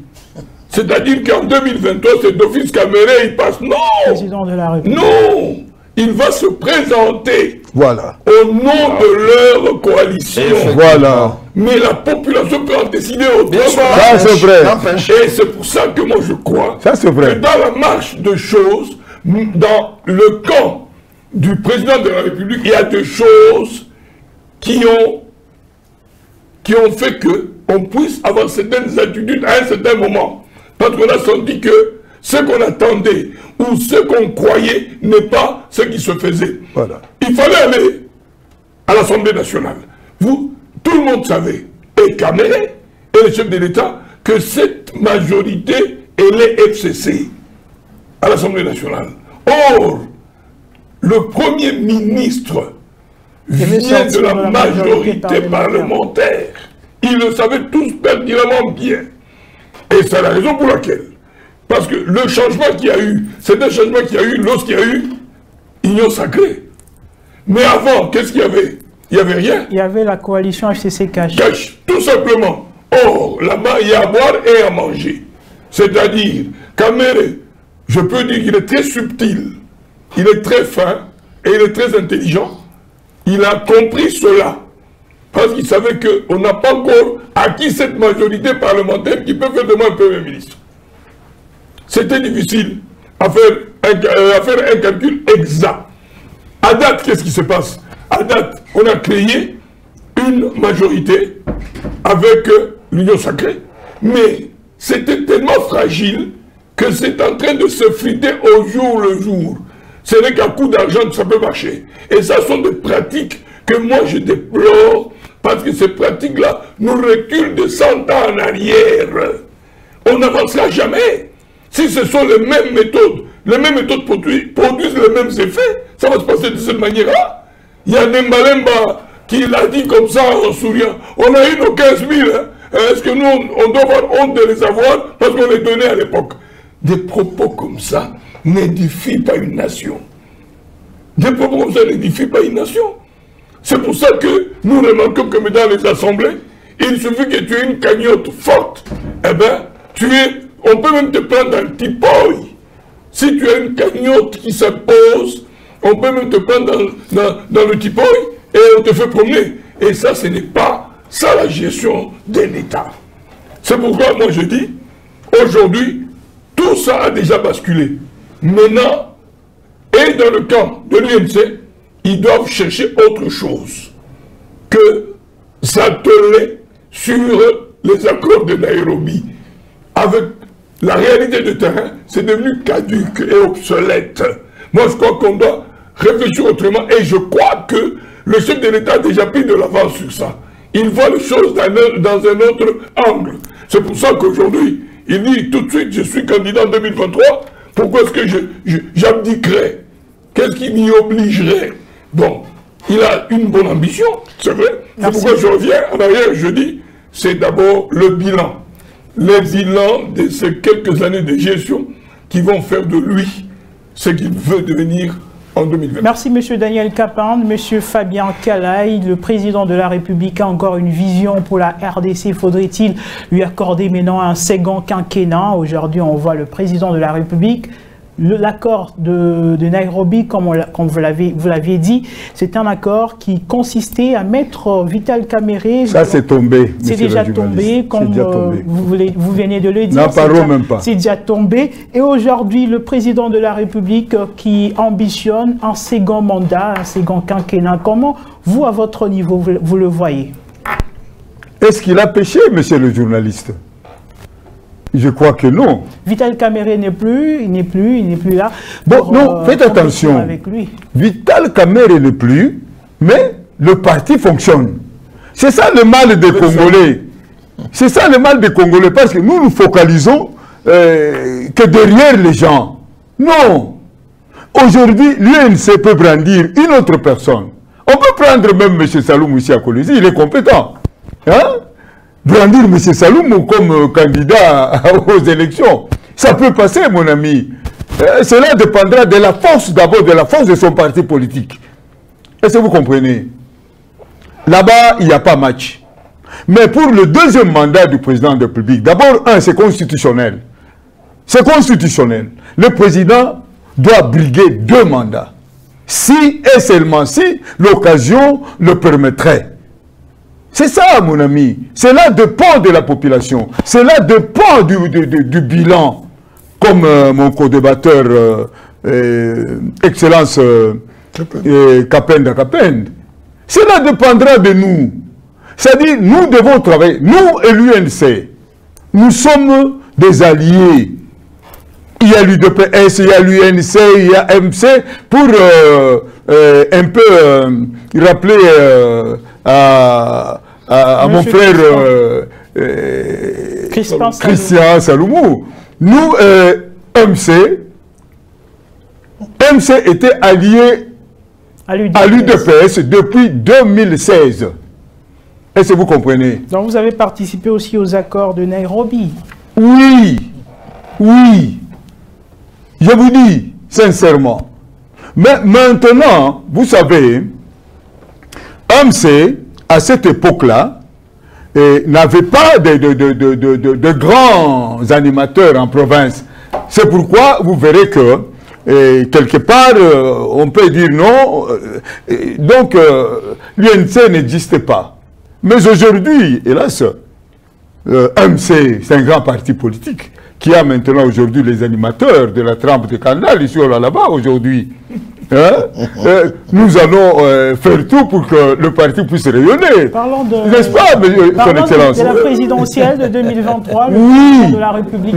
C'est-à-dire qu'en 2023, c'est d'office Kamerhe, il passe. Non! Président de la République. Non! Il va se présenter voilà. Au nom de leur coalition. Voilà. Mais la population peut en décider autrement. Ça, c'est vrai. Et c'est pour ça que moi je crois que dans la marche de choses, dans le camp du président de la République, il y a des choses qui ont fait qu'on puisse avoir certaines attitudes à un certain moment. Parce qu'on a senti que ce qu'on attendait ou ce qu'on croyait n'est pas ce qui se faisait. Voilà. Il fallait aller à l'Assemblée nationale. Tout le monde savait, et Kamerhe et le chef de l'État, que cette majorité, elle est FCC à l'Assemblée nationale. Or, le Premier ministre vient de la majorité parlementaire. Ils le savaient tous pertinemment bien. Et c'est la raison pour laquelle. Parce que le changement qu'il y a eu, c'est un changement qu'il y a eu lorsqu'il y a eu Union sacrée. Mais avant, qu'est-ce qu'il y avait? Il n'y avait rien. Il y avait la coalition FCC-Cash. Cash, tout simplement. Or, là-bas, il y a à boire et à manger. C'est-à-dire, Kamerhe, je peux dire qu'il est très subtil, il est très fin et il est très intelligent. Il a compris cela. Parce qu'il savait qu'on n'a pas encore acquis cette majorité parlementaire qui peut faire de moi un Premier ministre. C'était difficile à faire un calcul exact. À date, qu'est-ce qui se passe? À date, on a créé une majorité avec l'Union sacrée. Mais c'était tellement fragile que c'est en train de se friter au jour le jour. Ce n'est qu'à coup d'argent que ça peut marcher. Et ça sont des pratiques que moi je déplore, parce que ces pratiques-là nous reculent de 100 ans en arrière. On n'avancera jamais. Si ce sont les mêmes méthodes produisent les mêmes effets, ça va se passer de cette manière-là. Il y a Nembalemba qui l'a dit comme ça en souriant. On a eu nos 15 000. Hein. Est-ce que nous, on doit avoir honte de les avoir parce qu'on les donnait à l'époque? Des propos comme ça n'édifient pas une nation. Des propos comme ça n'édifient pas une nation. C'est pour ça que nous remarquons que dans les assemblées, il suffit que tu aies une cagnotte forte. Eh bien, on peut même te prendre un tipoy. Si tu as une cagnotte qui s'impose, on peut même te prendre dans le tipoy et on te fait promener. Et ça, ce n'est pas ça la gestion d'un État. C'est pourquoi moi je dis, aujourd'hui, tout ça a déjà basculé. Maintenant, et dans le camp de l'UNC, ils doivent chercher autre chose que s'atteler sur les accords de Nairobi. Avec la réalité de terrain, c'est devenu caduque et obsolète. Moi, je crois qu'on doit réfléchir autrement et je crois que le chef de l'État a déjà pris de l'avance sur ça. Il voit les choses dans un autre angle. C'est pour ça qu'aujourd'hui, il dit tout de suite, je suis candidat en 2023, pourquoi est-ce que j'abdiquerais? Qu'est-ce qui m'y obligerait? Bon, il a une bonne ambition, c'est vrai. C'est pourquoi je reviens en arrière, je dis, c'est d'abord le bilan. Le bilan de ces quelques années de gestion qui vont faire de lui ce qu'il veut devenir en 2020. Merci M. Daniel Kapand. M. Fabien Calaï, le président de la République, a encore une vision pour la RDC. Faudrait-il lui accorder maintenant un second quinquennat? Aujourd'hui, on voit le président de la République. L'accord de Nairobi, comme vous l'aviez dit, c'est un accord qui consistait à mettre Vital Kamerhe. Ça, c'est tombé. C'est déjà tombé, comme vous venez de le dire. N'en parlons même pas. C'est déjà tombé. Et aujourd'hui, le président de la République qui ambitionne un second mandat, un second quinquennat. Comment, vous, à votre niveau, vous le voyez? Est-ce qu'il a péché, monsieur le journaliste? Je crois que non. Vital Kamerhe n'est plus, il n'est plus là. Bon, non, faites attention. Avec lui. Vital Kamerhe n'est plus, mais le parti fonctionne. C'est ça le mal des Congolais. C'est ça le mal des Congolais, parce que nous nous focalisons que derrière les gens. Non. Aujourd'hui, l'UNC peut brandir une autre personne. On peut prendre même M. Saloum ici à Kolwezi, il est compétent. Hein? Brandir M. Saloum comme candidat aux élections. Ça peut passer, mon ami. Cela dépendra de la force, d'abord de la force de son parti politique. Est-ce que vous comprenez? Là-bas, il n'y a pas match. Mais pour le deuxième mandat du président de la République, d'abord, c'est constitutionnel. C'est constitutionnel. Le président doit briguer 2 mandats. Si et seulement si l'occasion le permettrait. C'est ça, mon ami. Cela dépend de la population. Cela dépend du bilan. Comme mon co-débatteur, Excellence Kapenda. Cela dépendra de nous. C'est-à-dire, nous devons travailler. Nous et l'UNC, nous sommes des alliés. Il y a l'UDPS, il y a l'UNC, il y a MC, pour un peu rappeler à mon frère Christian Saloumou. Nous, MC était allié à l'UDPS depuis 2016. Est-ce que vous comprenez? Donc vous avez participé aussi aux accords de Nairobi. Oui, oui. Je vous dis sincèrement. Mais maintenant, vous savez, MC, à cette époque-là, n'avait pas de grands animateurs en province. C'est pourquoi vous verrez que, quelque part, on peut dire non. Donc, l'UNC n'existe pas. Mais aujourd'hui, hélas, MC, c'est un grand parti politique qui a maintenant aujourd'hui les animateurs de la trempe de Kandal, ici ou là-bas aujourd'hui. Hein? Nous allons faire tout pour que le parti puisse rayonner. Parlons de... N'est-ce pas, Son Excellence? De la présidentielle de 2023, le oui, président de la République.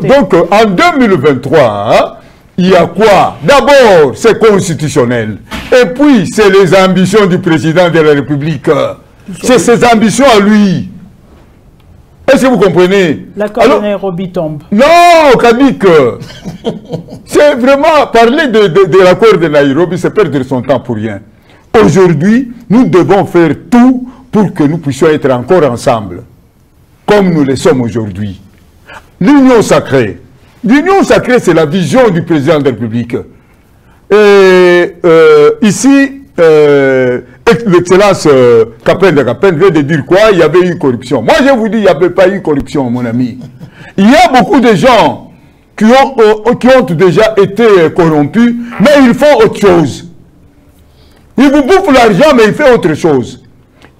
Donc, en 2023, hein, il y a quoi? D'abord, c'est constitutionnel. Et puis, c'est les ambitions du président de la République. C'est ses ambitions à lui. Est-ce que vous comprenez? L'accord de Nairobi tombe. Non, Kadik. C'est vraiment parler de l'accord de Nairobi, c'est perdre son temps pour rien. Aujourd'hui, nous devons faire tout pour que nous puissions être encore ensemble, comme nous le sommes aujourd'hui. L'union sacrée. L'union sacrée, c'est la vision du président de la République. Et ici, l'excellence Kapenda vient de dire quoi? Il y avait eu corruption. Moi, je vous dis, il n'y avait pas eu corruption, mon ami. Il y a beaucoup de gens qui ont déjà été corrompus, mais ils font autre chose. Ils vous bouffent l'argent, mais ils font autre chose.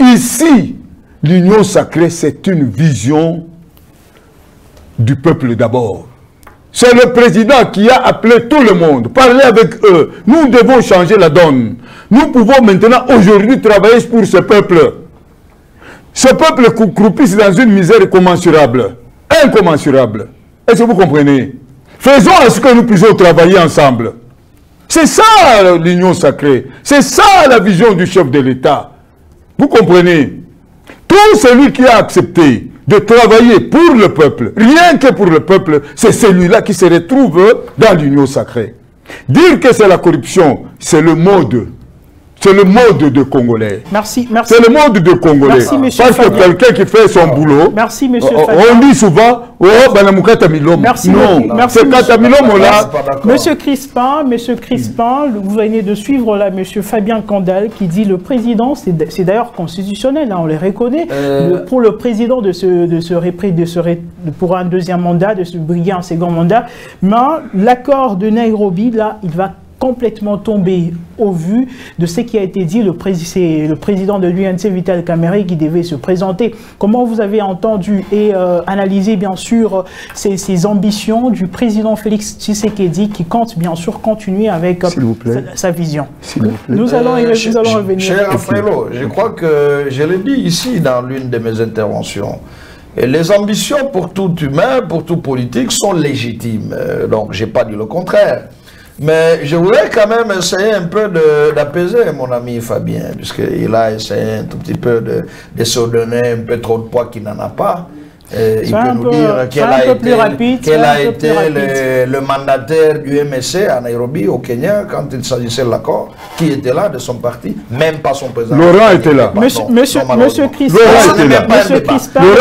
Ici, l'union sacrée, c'est une vision du peuple d'abord. C'est le président qui a appelé tout le monde, parler avec eux. Nous devons changer la donne. Nous pouvons maintenant, aujourd'hui, travailler pour ce peuple. Ce peuple croupisse dans une misère incommensurable. Incommensurable. Est-ce que vous comprenez? Faisons à ce que nous puissions travailler ensemble. C'est ça l'union sacrée. C'est ça la vision du chef de l'État. Vous comprenez? Tout celui qui a accepté de travailler pour le peuple, rien que pour le peuple, c'est celui-là qui se retrouve dans l'union sacrée. Dire que c'est la corruption, c'est le mode. C'est le mode de Congolais. Merci. C'est le mode de Congolais. Merci, monsieur Parce Fabien. que quelqu'un qui fait son boulot, merci, monsieur Fabien. on dit souvent, oh, Banamukata Milom. Merci, non, c'est Kata Milom là. Monsieur Crispin, vous venez de suivre là, monsieur Fabien Candal, qui dit le président, c'est d'ailleurs constitutionnel, hein, on les reconnaît, pour le président pour un deuxième mandat, de se briguer un second mandat, mais l'accord de Nairobi, là, il va complètement tombé au vu de ce qui a été dit. C'est le président de l'UNC, Vital Kamerhe, qui devait se présenter. Comment vous avez entendu et analysé bien sûr ces ambitions du président Félix Tshisekedi, qui compte bien sûr continuer avec sa vision? Nous allons revenir. Cher Raphaëlo, je crois que je l'ai dit ici dans l'une de mes interventions. Et les ambitions pour tout humain, pour tout politique sont légitimes. Donc je n'ai pas dit le contraire. Mais je voudrais quand même essayer un peu d'apaiser mon ami Fabien, puisqu'il a essayé un tout petit peu de se donner un peu trop de poids qu'il n'en a pas. Il peut nous dire quel a été le mandataire du MSC à Nairobi, au Kenya, quand il s'agissait de l'accord, qui était là de son parti, même pas son président. Laurent était là. Monsieur Crispin, Laurent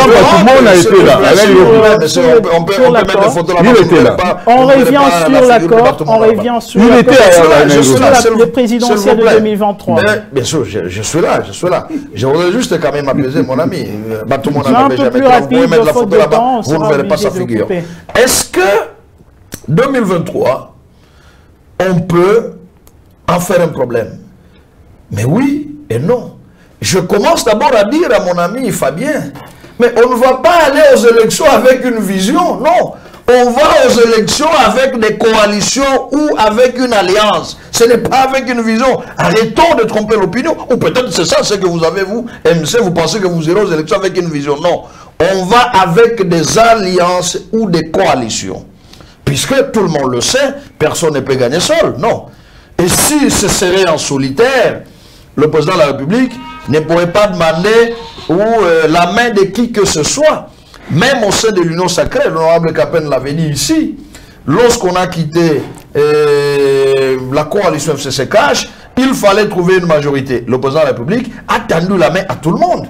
Batumon a été là. On peut mettre des photos là-bas. Il était là. On revient sur l'accord. On revient sur le présidentiel de 2023. Bien sûr, je suis là. Je voudrais juste quand même apaiser mon ami. Batumon n'avait jamais été. La photo là-bas, vous ne verrez pas sa figure. Est-ce que 2023, on peut en faire un problème? Mais oui et non. Je commence d'abord à dire à mon ami Fabien, mais on ne va pas aller aux élections avec une vision, non. On va aux élections avec des coalitions ou avec une alliance. Ce n'est pas avec une vision. Arrêtons de tromper l'opinion. Ou peut-être c'est ça ce que vous avez, vous, MC, vous pensez que vous irez aux élections avec une vision. Non. On va avec des alliances ou des coalitions. Puisque tout le monde le sait, personne ne peut gagner seul. Non. Et si ce serait en solitaire, le président de la République ne pourrait pas demander la main de qui que ce soit. Même au sein de l'Union sacrée, l'honorable Capen l'avait dit ici, lorsqu'on a quitté la coalition FCC-CACH, il fallait trouver une majorité. Le président de la République a tendu la main à tout le monde.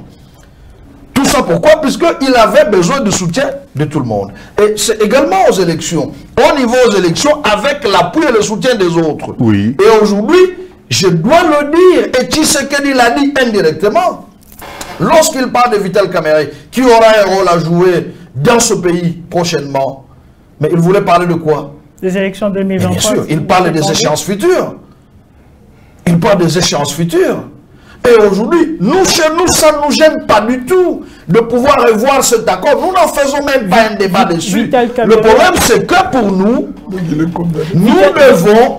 Tout ça pourquoi? Puisqu'il avait besoin de soutien de tout le monde. Et c'est également aux élections. On y va aux élections avec l'appui et le soutien des autres. Oui. Et aujourd'hui, je dois le dire, et Tshisekedi l'a dit indirectement, lorsqu'il parle de Vital Kamerhe, qui aura un rôle à jouer dans ce pays prochainement, mais il voulait parler de quoi? Des élections 2023. Bien sûr, il parle des échéances futures. Il parle des échéances futures. Et aujourd'hui, nous, chez nous, ça ne nous gêne pas du tout de pouvoir revoir cet accord. Nous n'en faisons même pas un débat dessus. Le problème, c'est que pour nous, nous devons,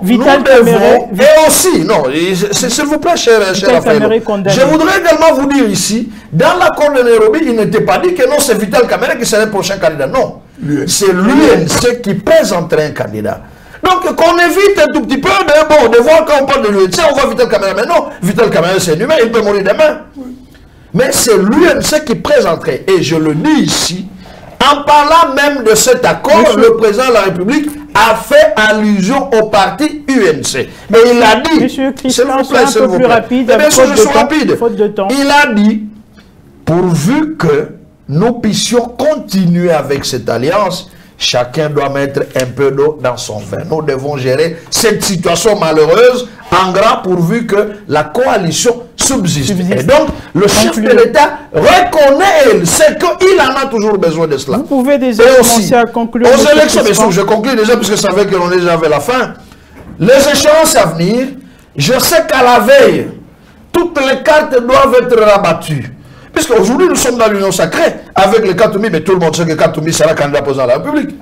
et aussi, non, s'il vous plaît, cher Raphaël, je voudrais également vous dire ici, dans l'accord de Nairobi, il n'était pas dit que non, c'est Vital Kamerhe qui serait le prochain candidat. Non, c'est l'UNC qui présenterait un candidat. Donc qu'on évite un tout petit peu de voir quand on parle de l'UNC, on voit Vital Kamerhe. Mais non, Vital Kamerhe c'est un humain, il peut mourir demain. mais c'est l'UNC qui présenterait. Et je le dis ici, en parlant même de cet accord, le président de la République a fait allusion au parti UNC. Mais il a dit, Monsieur Crispin, c'est un peu plus rapide, bien sûr, je suis rapide. Faute de temps. Il a dit, pourvu que nous puissions continuer avec cette alliance, chacun doit mettre un peu d'eau dans son vin. Nous devons gérer cette situation malheureuse en grand pourvu que la coalition subsiste. Et donc, le chef de l'État reconnaît, il sait qu'il en a toujours besoin de cela. Vous pouvez déjà commencer à conclure. Aux élections, bien sûr, je conclue déjà puisque je savais que l'on est déjà vers la fin. Les échéances à venir, je sais qu'à la veille, toutes les cartes doivent être rabattues. Puisqu'aujourd'hui, nous sommes dans l'union sacrée avec le Katoumi, mais tout le monde sait que Katoumi sera candidat président de la République.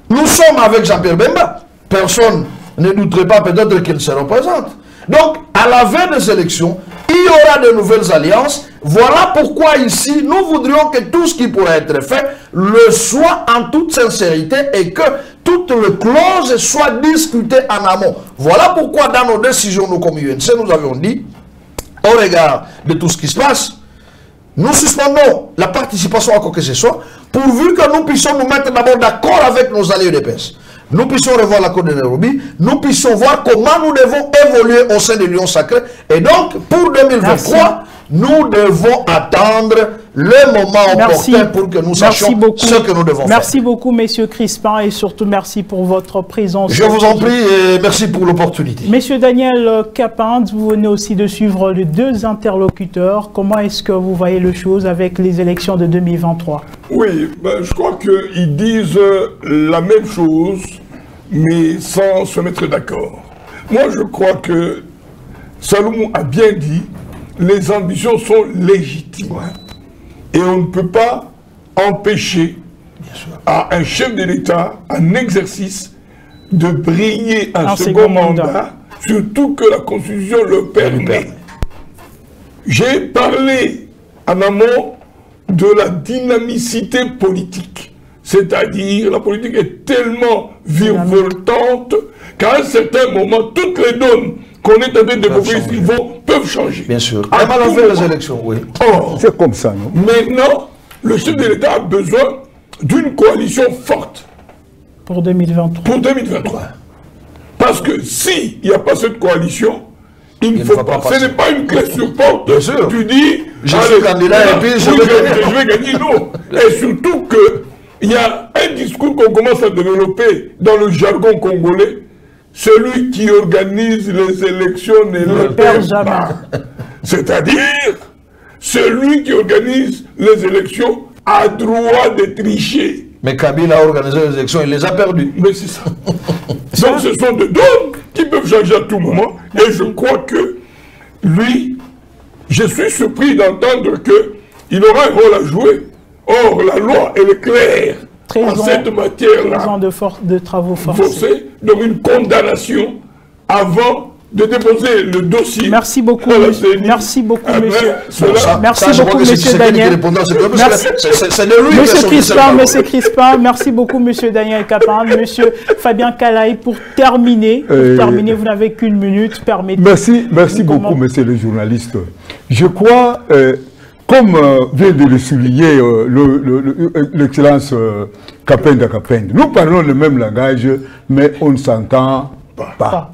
Nous sommes avec Jean-Pierre Bemba. Personne ne douterait pas peut-être qu'il se représente. Donc, à la veille des élections, il y aura de nouvelles alliances. Voilà pourquoi ici, nous voudrions que tout ce qui pourrait être fait le soit en toute sincérité et que toutes les clauses soient discutées en amont. Voilà pourquoi dans nos décisions, nous comme UNC, nous avions dit, au regard de tout ce qui se passe, nous suspendons la participation à quoi que ce soit, pourvu que nous puissions nous mettre d'abord d'accord avec nos alliés UDPS. Nous puissions revoir l'accord de Nairobi, nous puissions voir comment nous devons évoluer au sein de l'Union sacrée. Et donc, pour 2023, nous devons attendre le moment opportun pour que nous sachions ce que nous devons faire. Merci beaucoup, messieurs Crispin, et surtout merci pour votre présence. Je vous en prie et merci pour l'opportunité. Monsieur Daniel Capinde, vous venez aussi de suivre les deux interlocuteurs. Comment est-ce que vous voyez les choses avec les élections de 2023? Oui, ben, je crois qu'ils disent la même chose, mais sans se mettre d'accord. Moi, je crois que Salomon a bien dit, les ambitions sont légitimes. Et on ne peut pas empêcher à un chef de l'État, un exercice, de briller un second mandat, surtout que la Constitution le permet. J'ai parlé en amont de la dynamicité politique. C'est-à-dire, la politique est tellement virevoltante qu'à un certain moment, toutes les donnes qu'on est en train de développer ici peuvent changer. Bien sûr. À les élections, oui. Or, c'est comme ça, non? Maintenant, le chef de l'État a besoin d'une coalition forte. Pour 2023. Pour 2023. Parce que s'il n'y a pas cette coalition, il ne faut pas. Ce n'est pas une clé sur porte. Bien sûr. Tu dis, je suis candidat et puis je vais gagner. Non. Et surtout qu'il y a un discours qu'on commence à développer dans le jargon congolais. Celui qui organise les élections ne les perd pas. C'est-à-dire, celui qui organise les élections a droit de tricher. Mais Kabila a organisé les élections, il les a perdues. Mais c'est ça. Donc ce sont des donnes qui peuvent changer à tout moment. Et je crois que lui, je suis surpris d'entendre qu'il aura un rôle à jouer. Or, la loi, elle est claire. En cette matière-là, de travaux forcés. Donc une condamnation avant de déposer le dossier. Merci beaucoup, merci beaucoup, monsieur. Merci beaucoup, monsieur Daniel. Monsieur Crispin, merci beaucoup, monsieur Daniel Capinde. Monsieur Fabien Kalaï, pour terminer, vous n'avez qu'une minute, permettez. Merci beaucoup, monsieur le journaliste. Je crois, comme vient de le souligner l'excellence Kapenda, nous parlons le même langage, mais on ne s'entend pas.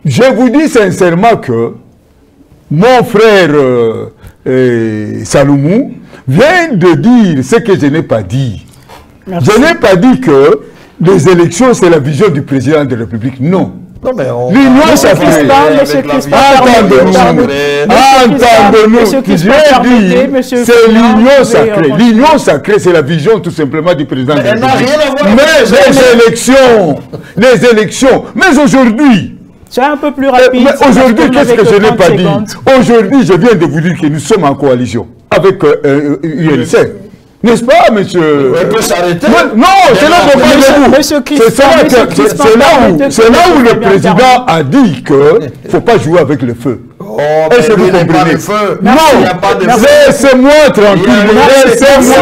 Je vous dis sincèrement que mon frère Salomon vient de dire ce que je n'ai pas dit. Merci. Je n'ai pas dit que les élections, c'est la vision du président de la République. Non. L'Union sacrée. Entendez-nous. C'est l'Union sacrée. L'Union sacrée, c'est la vision tout simplement du président de la République. Mais les élections. Mais aujourd'hui. C'est un peu plus rapide. Mais aujourd'hui, qu'est-ce que je n'ai pas dit? Aujourd'hui, je viens de vous dire que nous sommes en coalition avec UNC. N'est-ce pas, monsieur? On peut s'arrêter. Non, c'est là où le président a dit qu'il ne faut pas jouer avec le feu. Est-ce que vous comprenez? Non, laissez-moi tranquille, laissez-moi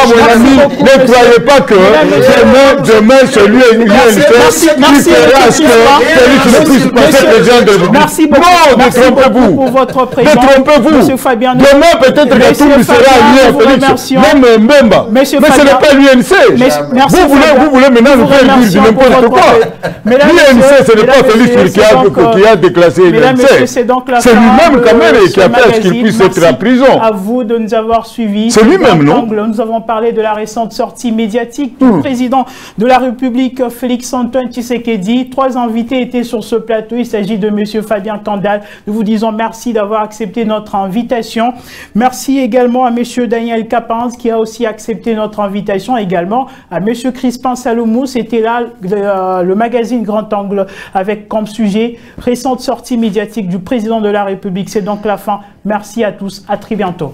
mon ami, ne croyez pas que demain c'est l'UNC qui fera ce que celui qui ne puisse passer président de l'Union. Merci beaucoup. Non, détrompez-vous. Pour votre présence. Détrompez-vous. Monsieur Fabien. Demain peut-être que tout lui sera lié, Félix. Même Mbemba. Mais ce n'est pas l'UNC. Vous voulez maintenant nous faire dire n'importe quoi. L'UNC, ce n'est pas Félix qui a déclassé l'UNC. C'est lui-même quand même qui a fait ce qu'il puisse être en prison. À vous de nous avoir suivis. C'est lui-même, non? Nous avons parlé de la récente sortie médiatique du président de la République, Félix-Antoine Tshisekedi. 3 invités étaient sur ce plateau. Il s'agit de M. Fabien Kandal. Nous vous disons merci d'avoir accepté notre invitation. Merci également à M. Daniel Kapans qui a aussi accepté notre invitation. Également à M. Crispin Salomou. C'était là le magazine Grand Angle avec comme sujet récente sortie médiatique du président de la République. C'est donc la fin. Merci à tous. À très bientôt.